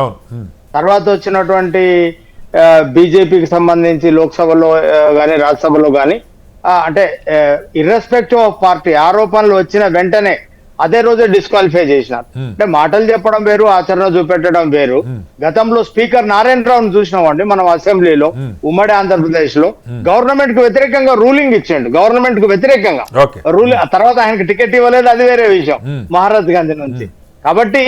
తర్వాత వచ్చినటువంటి బీజేపీకి సంబంధించి లోక్సభలో కానీ రాజ్యసభలో కానీ అంటే ఇర్రెస్పెక్టివ్ ఆఫ్ పార్టీ ఆరోపణలు వచ్చిన వెంటనే అదే రోజే డిస్క్వాలిఫై చేసినారు. అంటే మాటలు చెప్పడం వేరు, ఆచరణ చూపెట్టడం వేరు. గతంలో స్పీకర్ నారాయణరావును చూసినామండి మనం అసెంబ్లీలో, ఉమ్మడి ఆంధ్రప్రదేశ్ లో గవర్నమెంట్ కు వ్యతిరేకంగా రూలింగ్ ఇచ్చిండు, గవర్నమెంట్ కు వ్యతిరేకంగా రూలింగ్. తర్వాత ఆయనకి టికెట్ ఇవ్వలేదు, అది వేరే విషయం, మహారాజ్ గాంధీ నుంచి. కాబట్టి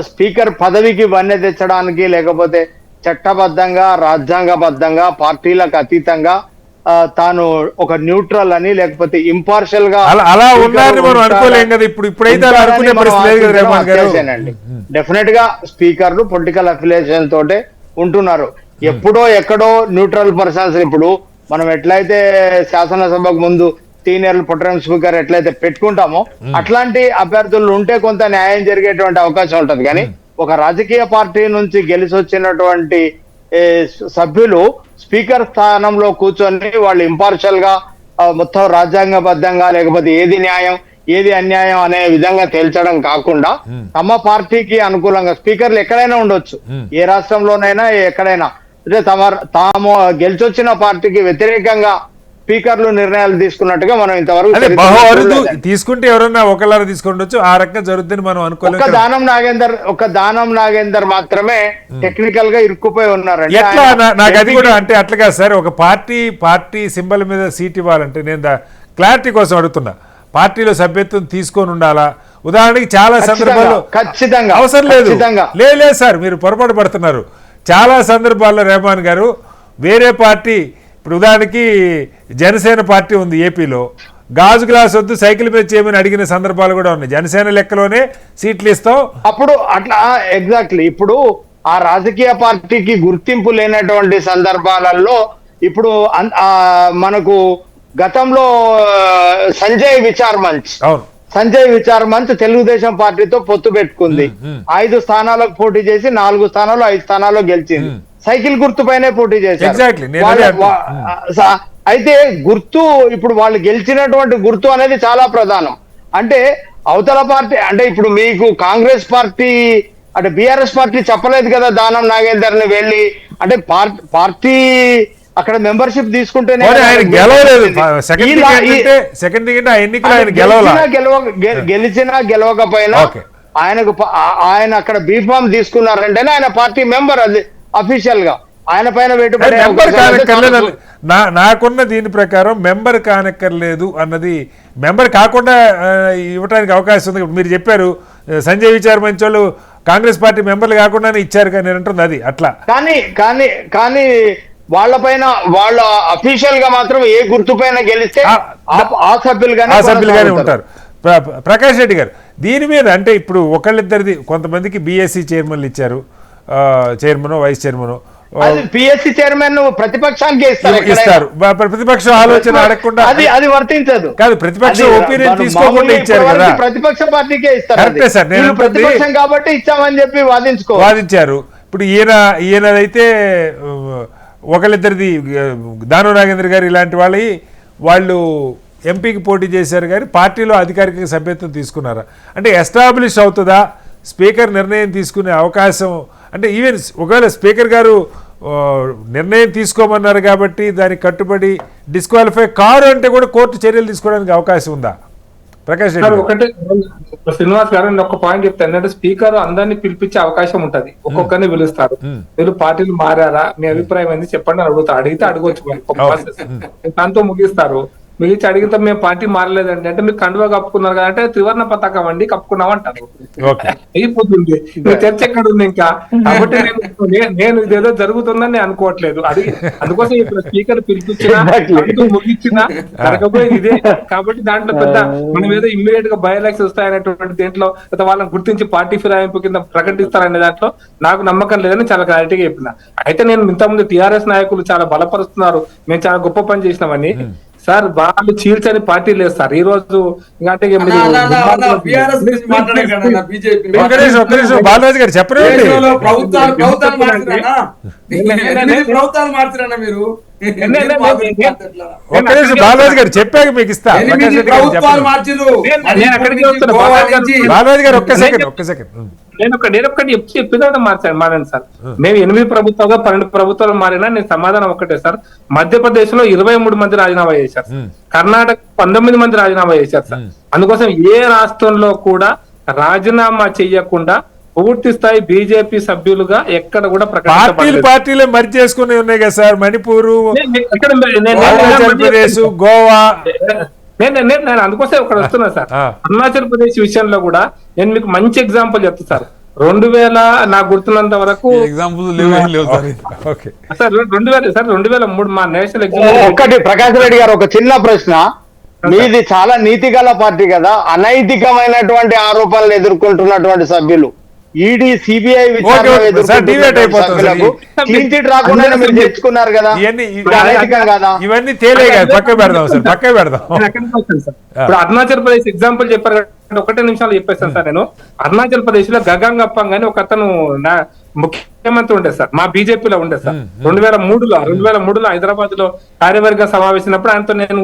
స్పీకర్ పదవికి వన్నె తెచ్చడానికి లేకపోతే చట్టబద్ధంగా రాజ్యాంగబద్ధంగా పార్టీలకు అతీతంగా తాను ఒక న్యూట్రల్ అని లేకపోతే ఇంపార్షియల్ గా అలా ఉన్నారని మనం అనుకోలేం కదా. ఇప్పుడైతే అలా అనుకునే పరిస్థితి లేదు కదా రేవంత్ గారు. డెఫినెట్ గా స్పీకర్లు పొలిటికల్ అఫిలియేషన్ తోటే ఉంటున్నారు. ఎప్పుడో ఎక్కడో న్యూట్రల్ పర్సన్స్, ఇప్పుడు మనం ఎట్లయితే శాసనసభకు ముందు సీనియర్ పొటెన్షియల్ స్పీకర్ ఎట్లయితే పెట్టుకుంటామో అట్లాంటి అభ్యర్థులు ఉంటే కొంత న్యాయం జరిగేటువంటి అవకాశం ఉంటది. కానీ ఒక రాజకీయ పార్టీ నుంచి గెలిచి వచ్చినటువంటి సభ్యులు స్పీకర్ స్థానంలో కూర్చొని వాళ్ళు ఇంపార్షియల్ గా మొత్తం రాజ్యాంగబద్ధంగా లేకపోతే ఏది న్యాయం ఏది అన్యాయం అనే విధంగా తేల్చడం కాకుండా తమ పార్టీకి అనుకూలంగా స్పీకర్లు ఎక్కడైనా ఉండొచ్చు, ఏ రాష్ట్రంలోనైనా ఎక్కడైనా, అంటే తాము గెలిచొచ్చిన పార్టీకి వ్యతిరేకంగా స్పీకర్లు నిర్ణయాలు తీసుకున్నట్టుగా మనం ఇంతవరకు తీసుకుంటే ఎవరన్నా ఒకళ్ళ తీసుకుండొచ్చు, ఆ రకంగా జరుగుతుందని మనం అనుకోలేదు. ఒక దానం నాగేందర్ మాత్రమే టెక్నికల్ గా ఇరుక్కుపోయి ఉన్నారండి. ఎట్లా నాకు అది కూడా అంటే అట్లా సార్, ఒక పార్టీ సింబల్ మీద సీట్ ఇవ్వాలంటే నేను క్లారిటీ కోసం అడుగుతున్నా, పార్టీలో సభ్యత్వం తీసుకొని ఉండాలా? ఉదాహరణకి చాలా సందర్భాల్లో ఖచ్చితంగా అవసరం లేదు. లేదు సార్, మీరు పొరపాటు పడుతున్నారు. చాలా సందర్భాల్లో రెహమాన్ గారు వేరే పార్టీ, ఇప్పుడు ఉదాహరణకి జనసేన పార్టీ ఉంది ఏపీలో, గాజు గ్లాస్ వద్దు సైకిల్ మీద చేయమని అడిగిన సందర్భాలు కూడా ఉన్నాయి. జనసేన లెక్కలోనే సీట్లు ఇస్తాం అప్పుడు అట్లా. ఎగ్జాక్ట్లీ. ఇప్పుడు ఆ రాజకీయ పార్టీకి గుర్తింపు లేనటువంటి సందర్భాలలో ఇప్పుడు మనకు గతంలో సంజయ్ విచార్ మంచ్ తెలుగుదేశం పార్టీతో పొత్తు పెట్టుకుంది. 5 స్థానాలకు పోటీ చేసి 4 స్థానాలు 5 స్థానాల్లో గెలిచింది. సైకిల్ గుర్తుపైనే పోటీ చేశారు. అయితే గుర్తు, ఇప్పుడు వాళ్ళు గెలిచినటువంటి గుర్తు అనేది చాలా ప్రధానం. అంటే అవతల పార్టీ, అంటే ఇప్పుడు మీకు కాంగ్రెస్ పార్టీ అంటే బీఆర్ఎస్ పార్టీ చెప్పలేదు కదా దానం నాగేందర్ ని వెళ్ళి, అంటే పార్టీ అక్కడ మెంబర్షిప్ తీసుకుంటేనే గెలిచినా గెలవకపోయినా ఆయన అక్కడ బీఫామ్ తీసుకున్నారంటేనే ఆయన పార్టీ మెంబర్, అది అఫీషియల్ గా ఆయన పైన నాకున్న దీని ప్రకారం మెంబర్ కానక్కర్లేదు అన్నది, మెంబర్ కాకుండా ఇవ్వడానికి అవకాశం ఉంది. మీరు చెప్పారు సంజయ్ విచార్ మంచి వాళ్ళు కాంగ్రెస్ పార్టీ మెంబర్లు కాకుండానే ఇచ్చారు, కానీ నేను అంటుంది అది అట్లా. కానీ వాళ్ళపైన వాళ్ళ అఫీషియల్ గా మాత్రం ఏ గుర్తు పైన గెలిస్తే ఆ సభ్యులుగానే ఉంటారు. ప్రకాష్ రెడ్డి గారు దీని మీద అంటే ఇప్పుడు ఒకళ్ళిద్దరిది, కొంతమందికి బిఎస్సి చైర్మన్లు ఇచ్చారు, chairman vice chairman. PSC chairman ప్రతిపక్షానికి ఇస్తారు. ప్రతిపక్షం ఆలోచన అడగకుండా అది వర్తించదు. కాదు, ప్రతిపక్షం ఒపీనియన్ తీసుకోకుండా ఇచ్చారు కదా, ప్రతిపక్ష పార్టీకే ఇస్తారు. కరెక్టే సార్, నేను ప్రతిపక్షం కాబట్టి ఇచ్చామని చెప్పి వాదించారు. ఇప్పుడు ఈయనదైతే ఒకళ్ళిద్దరిది దానం నాగేంద్ర గారు ఇలాంటి వాళ్ళు ఎంపీకి పోటీ చేశారు కానీ పార్టీలో అధికారిక సభ్యత్వం తీసుకున్నారా అంటే ఎస్టాబ్లిష్ అవుతుందా? స్పీకర్ నిర్ణయం తీసుకునే అవకాశం అంటే ఈవెన్ ఒకవేళ స్పీకర్ గారు నిర్ణయం తీసుకోమన్నారు కాబట్టి దానికి కట్టుబడి డిస్క్వాలిఫై కారు అంటే కూడా కోర్టు చర్యలు తీసుకోవడానికి అవకాశం ఉందా? ప్రకాష్ రెడ్డి ఒకటే శ్రీనివాస్ గారు నేను ఒక పాయింట్ చెప్తాను. ఏంటంటే స్పీకర్ అందరినీ పిలిపించే అవకాశం ఉంటది, ఒక్కొక్కరిని పిలుస్తారు. వీళ్ళు పార్టీలు మారారా, మీ అభిప్రాయం ఏంది చెప్పండి అని అడుగుతారు. అడిగితే అడగొచ్చు, దాంతో ముగిస్తారు. మిగిలిచి అడిగితే మేము పార్టీ మారలేదండి అంటే మీరు కండువా కప్పుకున్నారు కదా అంటే త్రివర్ణ పతాకం అండి కప్పుకున్నాం అంటారు. అయిపోతుంది, చర్చ ఎక్కడ ఉంది ఇంకా. కాబట్టి నేను ఇదేదో జరుగుతుందని నేను అనుకోవట్లేదు. అందుకోసం ఇప్పుడు స్పీకర్ పిలిపించినా ముగించినా జరగబోయేది ఇదే. కాబట్టి దాంట్లో పెద్ద మనం ఏదో ఇమ్మీడియట్ గా బై ఎలక్షన్స్ వస్తాయనేటువంటి దేంట్లో వాళ్ళని గుర్తించి పార్టీ ఫిరాయింపు కింద ప్రకటిస్తారనే దాంట్లో నాకు నమ్మకం లేదని చాలా క్లారిటీగా చెప్పిన. అయితే నేను ఇంతకుముందు టీఆర్ఎస్ నాయకులు చాలా బలపరుస్తున్నారు, మేము చాలా గొప్ప పని చేసినామని. సార్ వాళ్ళు చీల్చని పార్టీలు లేదు సార్. ఈ రోజు బాలరాజు గారు చెప్పండి, బాలరాజు గారు చెప్పాక మీకు ఇస్తా. బాలరాజు గారు ఒక్క సెకండ్ నేను ఒకటి చెప్పిన మారండి సార్. మేము 8 ప్రభుత్వాలుగా 12 ప్రభుత్వాలు మారినా నేను సమాధానం ఒక్కటే సార్. మధ్యప్రదేశ్ లో 23 మంది రాజీనామా చేశారు, కర్ణాటక 19 మంది రాజీనామా చేశారు సార్. అందుకోసం ఏ రాష్ట్రంలో కూడా రాజీనామా చెయ్యకుండా పూర్తి స్థాయి బీజేపీ సభ్యులుగా ఎక్కడ కూడా పార్టీలు మర్జ్ చేసుకుని ఉన్నాయి కదా సార్. మణిపూర్, ఆంధ్రప్రదేశ్, గోవా. నేను అందుకోసం ఇక్కడ వస్తున్నా సార్. అరుణాచల్ ప్రదేశ్ విషయంలో కూడా నేను మీకు మంచి ఎగ్జాంపుల్ చెప్తా సార్. 2000 నాకు గుర్తున్నంత వరకు ఎగ్జాంపుల్ లేవు సార్. ఓకే సార్ 2003 మా నేషనల్ ఎగ్జామ్ ఒక్కటి ప్రకాష్ రెడ్డి గారు ఒక చిన్న ప్రశ్న, మీది చాలా నీతి గల పార్టీ కదా, అనైతికమైనటువంటి ఆరోపణలు ఎదుర్కొంటున్నటువంటి సభ్యులు ఈడీ సిబిఐ విచారణ ఓకే, సార్, డిబేట్ ఎదుర్కొంటున్నటువంటి అయిపోతుంది సభ్యులకు సార్. క్లీన్ చిట్ రాకుండా మీరు తెచ్చుకున్నారు కదా, ఇది అనైతికం కదా? ఇవన్నీ తేలే కాదు, పక్క పెడదాం సార్, పక్క పెడదాం. ఇప్పుడు అరుణాచల్ ప్రదేశ్ ఎగ్జాంపుల్ చెప్పారు కదా, ఒకటే నిమిషాలు చెప్పేస్తాను సార్. నేను అరుణాచల్ ప్రదేశ్ లో గగన్ గప్పంగ్ అని ఒక అతను ముఖ్యమంత్రి ఉండే సార్, మా బీజేపీలో ఉండే సార్. 2003లో హైదరాబాద్ లో కార్యవర్గ సమావేశినప్పుడు ఆయనతో నేను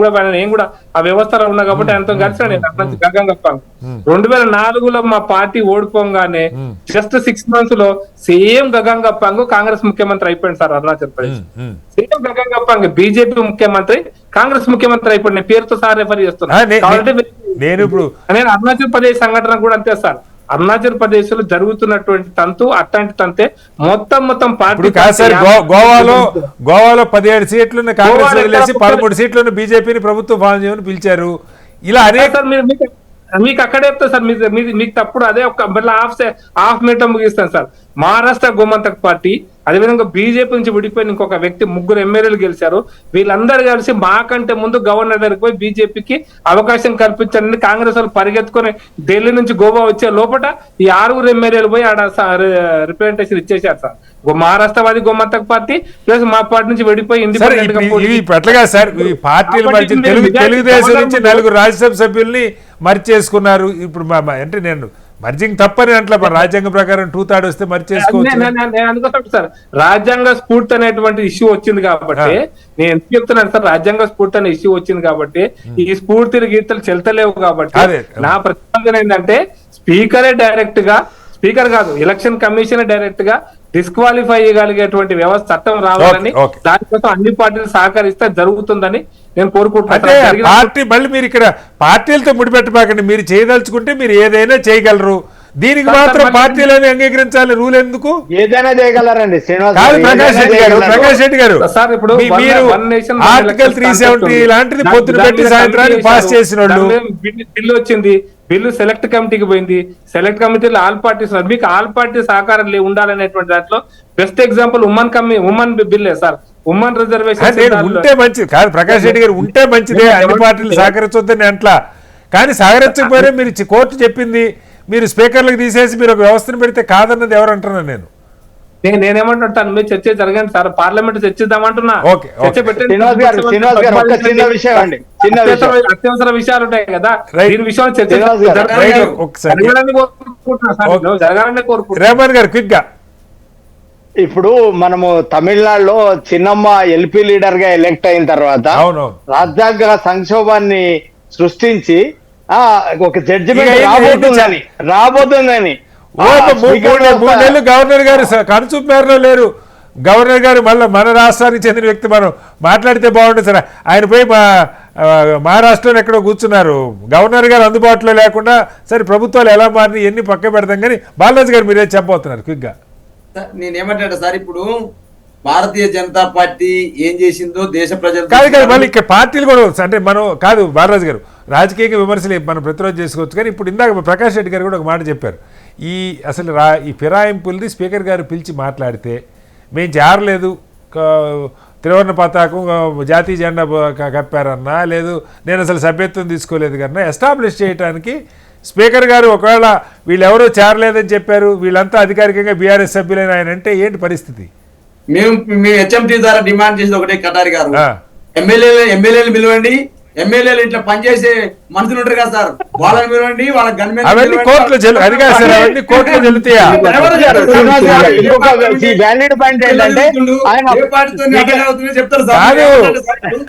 కూడా ఆ వ్యవస్థలో ఉన్నా కాబట్టి ఆయనతో కలిసి నేను గగన్ గప్పంగ్ 2004లో మా పార్టీ ఓడిపోగానే జస్ట్ 6 months లో సేమ్ గగన్ గప్పంగ్ కాంగ్రెస్ ముఖ్యమంత్రి అయిపోయింది sir Arunachal Pradesh. Same Gegong Apang BJP ముఖ్యమంత్రి కాంగ్రెస్ ముఖ్యమంత్రి అయిపోయింది. నేను పేరుతో సార్ రెఫర్ చేస్తున్నాను కాబట్టి నేను ఇప్పుడు నేను అరుణాచల్ ప్రదేశ్ సంఘటన కూడా అంతే సార్. అరుణాచల్ ప్రదేశ్ లో జరుగుతున్నటువంటి తంతు అట్లాంటి తంతే మొత్తం పార్టీ కాదు సార్. గోవాలో 17 సీట్లను కాంగ్రెస్ వదిలేసి 13 సీట్లను బీజేపీని ప్రభుత్వం ఫామ్ చేయమని పిలిచారు. ఇలా అనేక సార్ మీకు అక్కడే చెప్తా సార్, మీకు తప్పుడు అదే ఒక మళ్ళీ హాఫ్ మినిట్ ముగిస్తాను సార్. మహారాష్ట్ర గోమంతక్ పార్టీ, అదేవిధంగా బీజేపీ నుంచి విడిపోయిన ఇంకొక వ్యక్తి 3 ఎమ్మెల్యేలు గెలిచారు. వీళ్ళందరూ కలిసి మాకంటే ముందు గవర్నర్ దగ్గరికి పోయి బీజేపీకి అవకాశం కల్పించండి కాంగ్రెస్ వాళ్ళు పరిగెత్తుకొని ఢిల్లీ నుంచి గోవా వచ్చే లోపల ఈ 6 ఎమ్మెల్యేలు పోయి ఆడ రిప్రజెంటేషన్ ఇచ్చేసారు sir. Maharashtrawadi Gomantak party plus మా పార్టీ నుంచి విడిపోయి ఎట్లాగా సార్ ఈ పార్టీల మధ్య తెలుగుదేశం నుంచి 4 రాజ్యసభ సభ్యుల్ని మర్చి చేసుకున్నారు. ఇప్పుడు అంటే నేను మర్జింగ్ తప్పని అంట్లా రాజ్యాంగ ప్రకారం 2/3 వస్తే మర్చి చేసుకోవచ్చు. నేను అనుకుంటాను సార్, రాజ్యాంగ స్ఫూర్తి అనేటువంటి ఇష్యూ వచ్చింది కాబట్టి నేను ఎందుకు చెప్తున్నాను సార్, రాజ్యాంగ స్ఫూర్తి అనే ఇష్యూ వచ్చింది కాబట్టి ఈ స్ఫూర్తి గీతలు చెల్తలేవు కాబట్టి నా ప్రతిపాదన ఏంటంటే స్పీకర్ కాదు ఎలక్షన్ కమిషన్ డైరెక్ట్ గా డిస్క్వాలిఫై చేయగలిగేటువంటి వ్యవస్థ చట్టం రావాలని, దానికోసం అన్ని పార్టీలు సహకరిస్తే జరుగుతుందని నేను కోరుకుంటున్నాను. పార్టీ మళ్ళీ మీరు ఇక్కడ పార్టీలతో ముడిపెట్టబాకండి, మీరు చేయదలుచుకుంటే మీరు ఏదైనా చేయగలరు, దీనికి మాత్రం పార్టీలని అంగీకరించాలి రూల్ ఎందుకు? ఏదైనా చేయగలరండి కాదు ప్రకాష్ రెడ్డి గారు, సార్ ఇప్పుడు మీరు ఆర్టికల్ 370 లాంటిది పొద్దున పెట్టి సాయంత్రానికి పాస్ చేసిన వాళ్ళు, బిల్లు వచ్చింది, బిల్లు సెలెక్ట్ కమిటీకి పోయింది, సెలెక్ట్ కమిటీలో ఆల్ పార్టీస్ మీకు ఆల్ పార్టీ సహకారం ఉండాలనేటువంటి దాంట్లో బెస్ట్ ఎగ్జాంపుల్ ఉమ్మన్ బిల్లే సార్. ఉమ్మన్ రిజర్వేషన్ ఉంటే మంచిది కాదు ప్రకాష్ రెడ్డి గారు, ఉంటే మంచిదే, అన్ని పార్టీలు సహకరించొద్దని అట్లా, కానీ సహకరించకపోయినా మీరు కోర్టు చెప్పింది మీరు స్పీకర్లకు తీసేసి మీరు ఒక వ్యవస్థను పెడితే కాదన్నది ఎవరు అంటున్నాను నేను. నేనేమంటుంటాను, మీరు చర్చ జరగండి సార్, పార్లమెంట్ చర్చిద్దామంటున్నా. అత్యవసర విషయాలు ఉంటాయి కదా, దీని విషయంలో చర్చ జరగాలని కోరుకుంటున్నాను. ఇప్పుడు మనము తమిళనాడులో చిన్నమ్మ ఎల్పీ లీడర్ గా ఎలక్ట్ అయిన తర్వాత రాజ్యాంగ సంక్షోభాన్ని సృష్టించి ఒక జడ్జిమెంట్ రాబోతుందని 3 నెలలు గవర్నర్ గారు కనుచూపు మేరలో లేరు. గవర్నర్ గారు మళ్ళీ మన రాష్ట్రానికి చెందిన వ్యక్తి, మనం మాట్లాడితే బాగుంటుంది సార్. ఆయన పోయి మహారాష్ట్రలో ఎక్కడో కూర్చున్నారు, గవర్నర్ గారు అందుబాటులో లేకుండా. సరే ప్రభుత్వాలు ఎలా మారినాయి ఎన్ని పక్క పెడతాం, కానీ బాలరాజు గారు మీరే చెప్పబోతున్నారు క్విక్ గా. నేనేమంటా సార్, ఇప్పుడు భారతీయ జనతా పార్టీ ఏం చేసిందో దేశ ప్రజలు కాదు మళ్ళీ ఇక్కడ పార్టీలు కూడా అంటే మనం కాదు బాలరాజు గారు, రాజకీయ విమర్శలు మనం ప్రతిరోజు చేసుకోవచ్చు, కానీ ఇప్పుడు ఇందాక ప్రకాష్ రెడ్డి గారు కూడా ఒక మాట చెప్పారు, అసలు ఈ ఫిరాయింపుల్ని స్పీకర్ గారు పిలిచి మాట్లాడితే మేము జారలేదు, త్రివర్ణ పతాకం జాతీయ జెండా కప్పారన్నా లేదు, నేను అసలు సభ్యత్వం తీసుకోలేదు కన్నా ఎస్టాబ్లిష్ చేయడానికి స్పీకర్ గారు ఒకవేళ వీళ్ళు ఎవరో చేరలేదని చెప్పారు, వీళ్ళంతా అధికారికంగా బీఆర్ఎస్ సభ్యులైన ఆయన అంటే ఏంటి పరిస్థితి? మేము హెచ్ఎంటీ ద్వారా డిమాండ్ చేసేది ఒకటే, కటారి గారు ఎమ్మెల్యేలు పిలవండి, ఎమ్మెల్యేలు ఇట్లా పనిచేసే మనుషులు ఉంటారు కదా సార్, వాళ్ళని పిలవండి, వాళ్ళ గన్మెన్ అవన్నీ కోర్టులో జరుగుతాయా?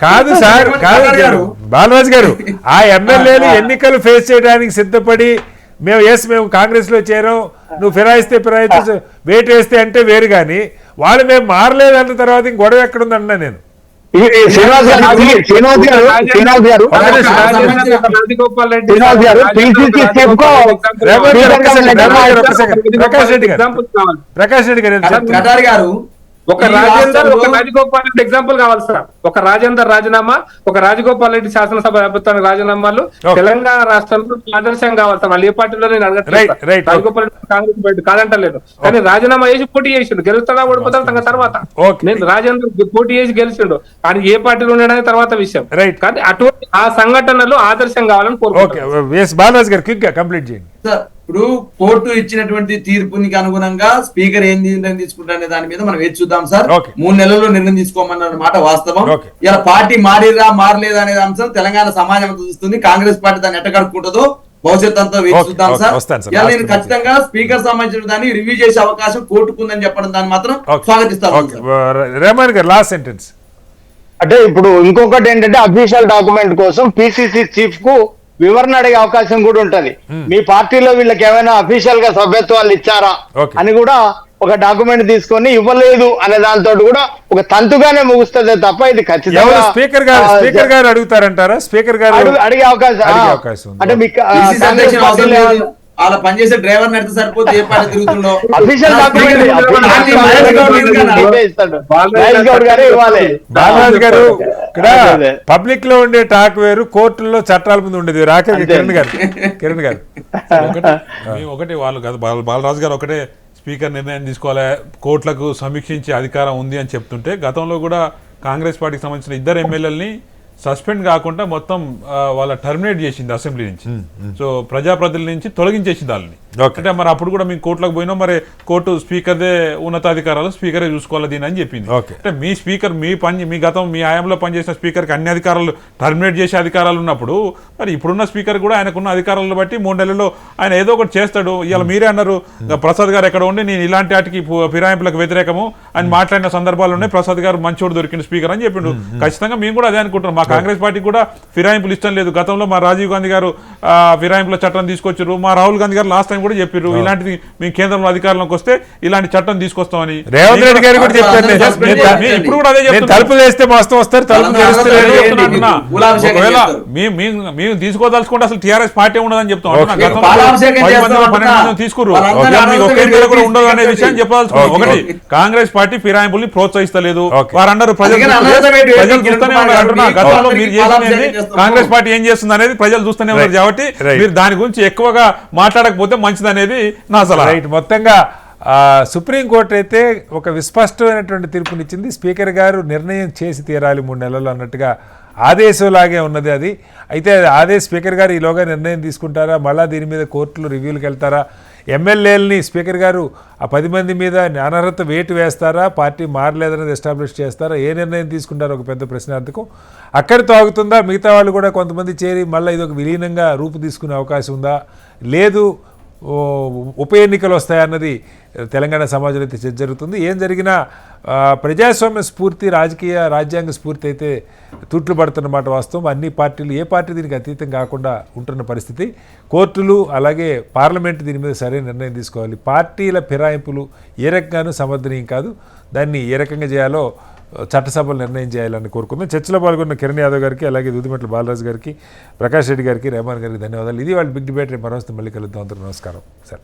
కాదు సార్, కాదు బాలరాజు గారు, ఆ ఎమ్మెల్యేలు ఎన్నికలు ఫేస్ చేయడానికి సిద్ధపడి మేము కాంగ్రెస్ లో చేరాం, నువ్వు ఫిరాయిస్తే వేటు వేస్తే అంటే వేరు, కానీ వాళ్ళు మేము మారలేదన్న తర్వాత ఇంక గొడవ ఎక్కడుందన్నా నేను. ప్రకాష్ రెడ్డి గారు ఒక ఈ రాజేందర్ ఒక రాష్ట్రంలో- రాజగోపాల్ రెడ్డి ఎగ్జాంపుల్ కావాలి సార్. ఒక రాజేందర్ రాజీనామా, ఒక రాజగోపాల్ రెడ్డి శాసనసభ అభ్యర్థానికి రాజీనామాలు Okay. తెలంగాణ రాష్ట్రంలో ఆదర్శం కావాలి సార్. వాళ్ళు ఏ పార్టీలో నేను Right, right. Rajagopal Reddy Congress party కాదంటలేదు, కానీ రాజీనామా చేసి పోటీ చేసిండు. గెలుస్తాడా ఓడిపోతాడు తన తర్వాత. Okay. నేను రాజేందర్ పోటీ చేసి గెలిచిండు, కానీ ఏ పార్టీలో ఉండడానికి తర్వాత విషయం. Right. కానీ అటువంటి ఆ సంఘటనలు ఆదర్శం కావాలని ఓకే కోరుకుంటున్నాను. ఎస్ బాలరాజ్ గారు క్విక్గా కంప్లీట్ చేయండి. సార్, ఇప్పుడు కోర్టు ఇచ్చినటువంటి తీర్పునికి అనుగుణంగా స్పీకర్ ఏం నిర్ణయం తీసుకుంటారనే దాని మీద మనం వేచి చూద్దాం సార్. Okay. 3 నెలల్లో నిర్ణయం తీసుకోమన్న మాట వాస్తవం. Okay. ఇలా పార్టీ మారిరా మారలేదా అనే అంశం తెలంగాణ సమాజం అంతా చూస్తుంది. కాంగ్రెస్ పార్టీ దాన్ని ఎట్ట కడుక్కుంటుందో భవిష్యత్ అంతా వేచి Okay, చూద్దాం okay, సార్. వస్తాను సార్. ఇలా Last నేను minute. ఖచ్చితంగా స్పీకర్ సంబంధించిన దాన్ని రివ్యూ చేసే అవకాశం కోర్టుకుందని చెప్పడం దాన్ని మాత్రం ఓకే స్వాగతిస్తాను ఓకే సార్. రెహమాన్ గారు లాస్ట్ సెంటెన్స్. అంటే ఇప్పుడు ఇంకొకటి ఏంటంటే అఫీషియల్ డాక్యుమెంట్ కోసం పిసిసి చీఫ్ కు వివరణ అడిగే అవకాశం కూడా ఉంటది. మీ పార్టీలో వీళ్ళకి ఏమైనా అఫీషియల్ గా సభ్యత్వాలు ఇచ్చారా Okay. అని కూడా ఒక డాక్యుమెంట్ తీసుకొని ఇవ్వలేదు అనే దాంతో కూడా ఒక తంతుగానే ముగుస్తుంది తప్ప ఇది ఎవరు ఖచ్చితంగా స్పీకర్ గారు అడుగుతారంటారా? స్పీకర్ గారు అడిగే అవకాశం అడిగే అవకాశం ఉంది. అంటే మీకు PCC అధ్యక్షుని అవసరం లేదు. అలా పనిచేసే డ్రైవర్ నడితే సరిపోతే ఏ పార్టీ తిరుగుతుండో అఫీషియల్ డాక్యుమెంట్ మహేష్ గౌడ్ గారే ఇవ్వాలి. బాలరాజ్ గారు ఇక్కడ అదే, అదే. పబ్లిక్ లో ఉండే టాక్ వేరు, కోర్టుల్లో చట్టాల ముందు ఉండేది. రాకేష్ కిరణ్ గారు ఒకటి వాళ్ళు కాదు, బాలరాజు గారు ఒకటే స్పీకర్ నిర్ణయం తీసుకోవాలి, కోర్టులకు సమీక్షించే అధికారం ఉంది అని చెప్తుంటే, గతంలో కూడా కాంగ్రెస్ పార్టీకి సంబంధించిన 2 ఎమ్మెల్యేలని సస్పెండ్ కాకుండా మొత్తం వాళ్ళ టర్మినేట్ చేసింది అసెంబ్లీ నుంచి. సో ప్రజాప్రతినిధుల నుంచి తొలగించేసింది వాళ్ళని. Okay. అంటే మరి అప్పుడు కూడా మేము కోర్టులకు పోయినాం, మరి కోర్టు స్పీకర్దే ఉన్నతాధికారాలు, స్పీకరే చూసుకోవాలి దీని అని చెప్పింది. Okay. అంటే మీ స్పీకర్ మీ గతం మీ హయాంలో పనిచేసిన స్పీకర్కి అన్ని అధికారాలు టర్మినేట్ చేసే అధికారాలు ఉన్నప్పుడు, మరి ఇప్పుడున్న స్పీకర్ కూడా ఆయనకున్న అధికారాలను బట్టి 3 నెలల్లో ఆయన ఏదో ఒకటి చేస్తాడు. ఇవాళ మీరే అన్నారు ప్రసాద్ గారు ఎక్కడ ఉండి నేను ఇలాంటి వాటికి ఫిరాయింపులకు వ్యతిరేకము అని మాట్లాడిన సందర్భాలు ఉన్నాయి, ప్రసాద్ గారు మంచోడు దొరికిన స్పీకర్ అని చెప్పిండు. ఖచ్చితంగా మేము కూడా అదే అనుకుంటున్నాం. మా కాంగ్రెస్ పార్టీకి కూడా ఫిరాయింపులు ఇష్టం లేదు. గతంలో మా రాజీవ్ గాంధీ గారు ఫిరాయింపుల చట్టం తీసుకొచ్చారు, మా రాహుల్ గాంధీ గారు లాస్ట్ టైం కూడా చెప్పారు ఇలాంటిది మేము కేంద్రంలో అధికారంలోకి వస్తే ఇలాంటి చట్టం తీసుకొస్తామని. రేవంత్ రెడ్డి గారు కూడా చెప్పారు. ఇప్పుడు కూడా అదే చెప్తున్నా. తలుపులు వేస్తే మస్తు వస్తారు, తలుపు తెరిస్తే అదే లేదు. చెప్తున్నా. గులాభిషేకం ఒకవేళ చేస్తారు. మేము తీసుకోదలుచుకుంటే అసలు టీఆర్ఎస్ పార్టీ ఉండదని చెప్తాం. Okay. గతంలో పాలాభిషేకం 10 మంది, చేస్తాం 12 మంది అంటున్నా. తీసుకురు. వాళ్ళందరూ ఒకవేళ మీకు ఒకే అనవసరంగా దగ్గర కూడా తీసుకెళ్ళి ఉండదు అనే విషయం చెప్పదలుచుకున్నాం. Okay. ఒకటి, కాంగ్రెస్ పార్టీ ఫిరాయింపుల్ని ప్రోత్సహిస్తలేదు. Okay. వారందరూ ప్రజలు అందుకని చూస్తూనే అనవసరమైన ప్రజలు వ్యక్తి చూస్తూనే కిరణ్ ఉన్నారు కుమార్ అంటున్నా. గారు గతంలో మీకు మీరు పాలాభిషేకం చేసింది చేస్తాం. కాంగ్రెస్ పార్టీ ఏం చేస్తుంది అనేది ప్రజలు చూస్తూనే ఉన్నారు. Right. కాబట్టి Right. మీరు దాని గురించి ఎక్కువగా మాట్లాడకపోతే మంచిది అనేది నా సలహా. రైట్. మొత్తంగా సుప్రీంకోర్టు అయితే ఒక విస్పష్టమైనటువంటి తీర్పునిచ్చింది. స్పీకర్ గారు నిర్ణయం చేసి తీరాలి 3 నెలలు అన్నట్టుగా ఆదేశంలాగే ఉన్నది అది. అయితే అదే స్పీకర్ గారు ఈలోగా నిర్ణయం తీసుకుంటారా, మళ్ళీ దీని మీద కోర్టులు రివ్యూలకు వెళ్తారా, ఎమ్మెల్యేలని స్పీకర్ గారు ఆ 10 మంది మీద అనర్హత వేటు వేస్తారా, పార్టీ మారలేదనేది ఎస్టాబ్లిష్ చేస్తారా, ఏ నిర్ణయం తీసుకుంటారో ఒక పెద్ద ప్రశ్నార్థకం. అక్కడితో ఆగుతుందా, మిగతా వాళ్ళు కూడా కొంతమంది చేరి మళ్ళీ ఇది ఒక విలీనంగా రూపు తీసుకునే అవకాశం ఉందా, లేదు ఉప ఎన్నికలు వస్తాయన్నది తెలంగాణ సమాజంలో అయితే చర్చ జరుగుతుంది. ఏం జరిగినా ప్రజాస్వామ్య స్ఫూర్తి, రాజ్యాంగ స్ఫూర్తి అయితే తూట్లు పడుతున్నమాట వాస్తవం. అన్ని పార్టీలు, ఏ పార్టీ దీనికి అతీతం కాకుండా ఉంటున్న పరిస్థితి. కోర్టులు అలాగే పార్లమెంట్ దీని మీద సరైన నిర్ణయం తీసుకోవాలి. పార్టీల ఫిరాయింపులు ఏ రకంగానూ సమర్థనీయం కాదు. దాన్ని ఏ రకంగా చేయాలో చట్టసభలు నిర్ణయం చేయాలని కోరుకుందాం. చర్చలో పాల్గొన్న కిరణ్ యాదవ్ గారికి, అలాగే దూదిమెట్ల బాలరాజు గారికి, ప్రకాష్ రెడ్డి గారికి, రెహమాన్ గారికి ధన్యవాదాలు. ఇది వాళ్ళ బిగ్ డిబేట్. రేపు మరొస్తే మళ్ళీ కలుద్దాం. అందరూ నమస్కారం సార్.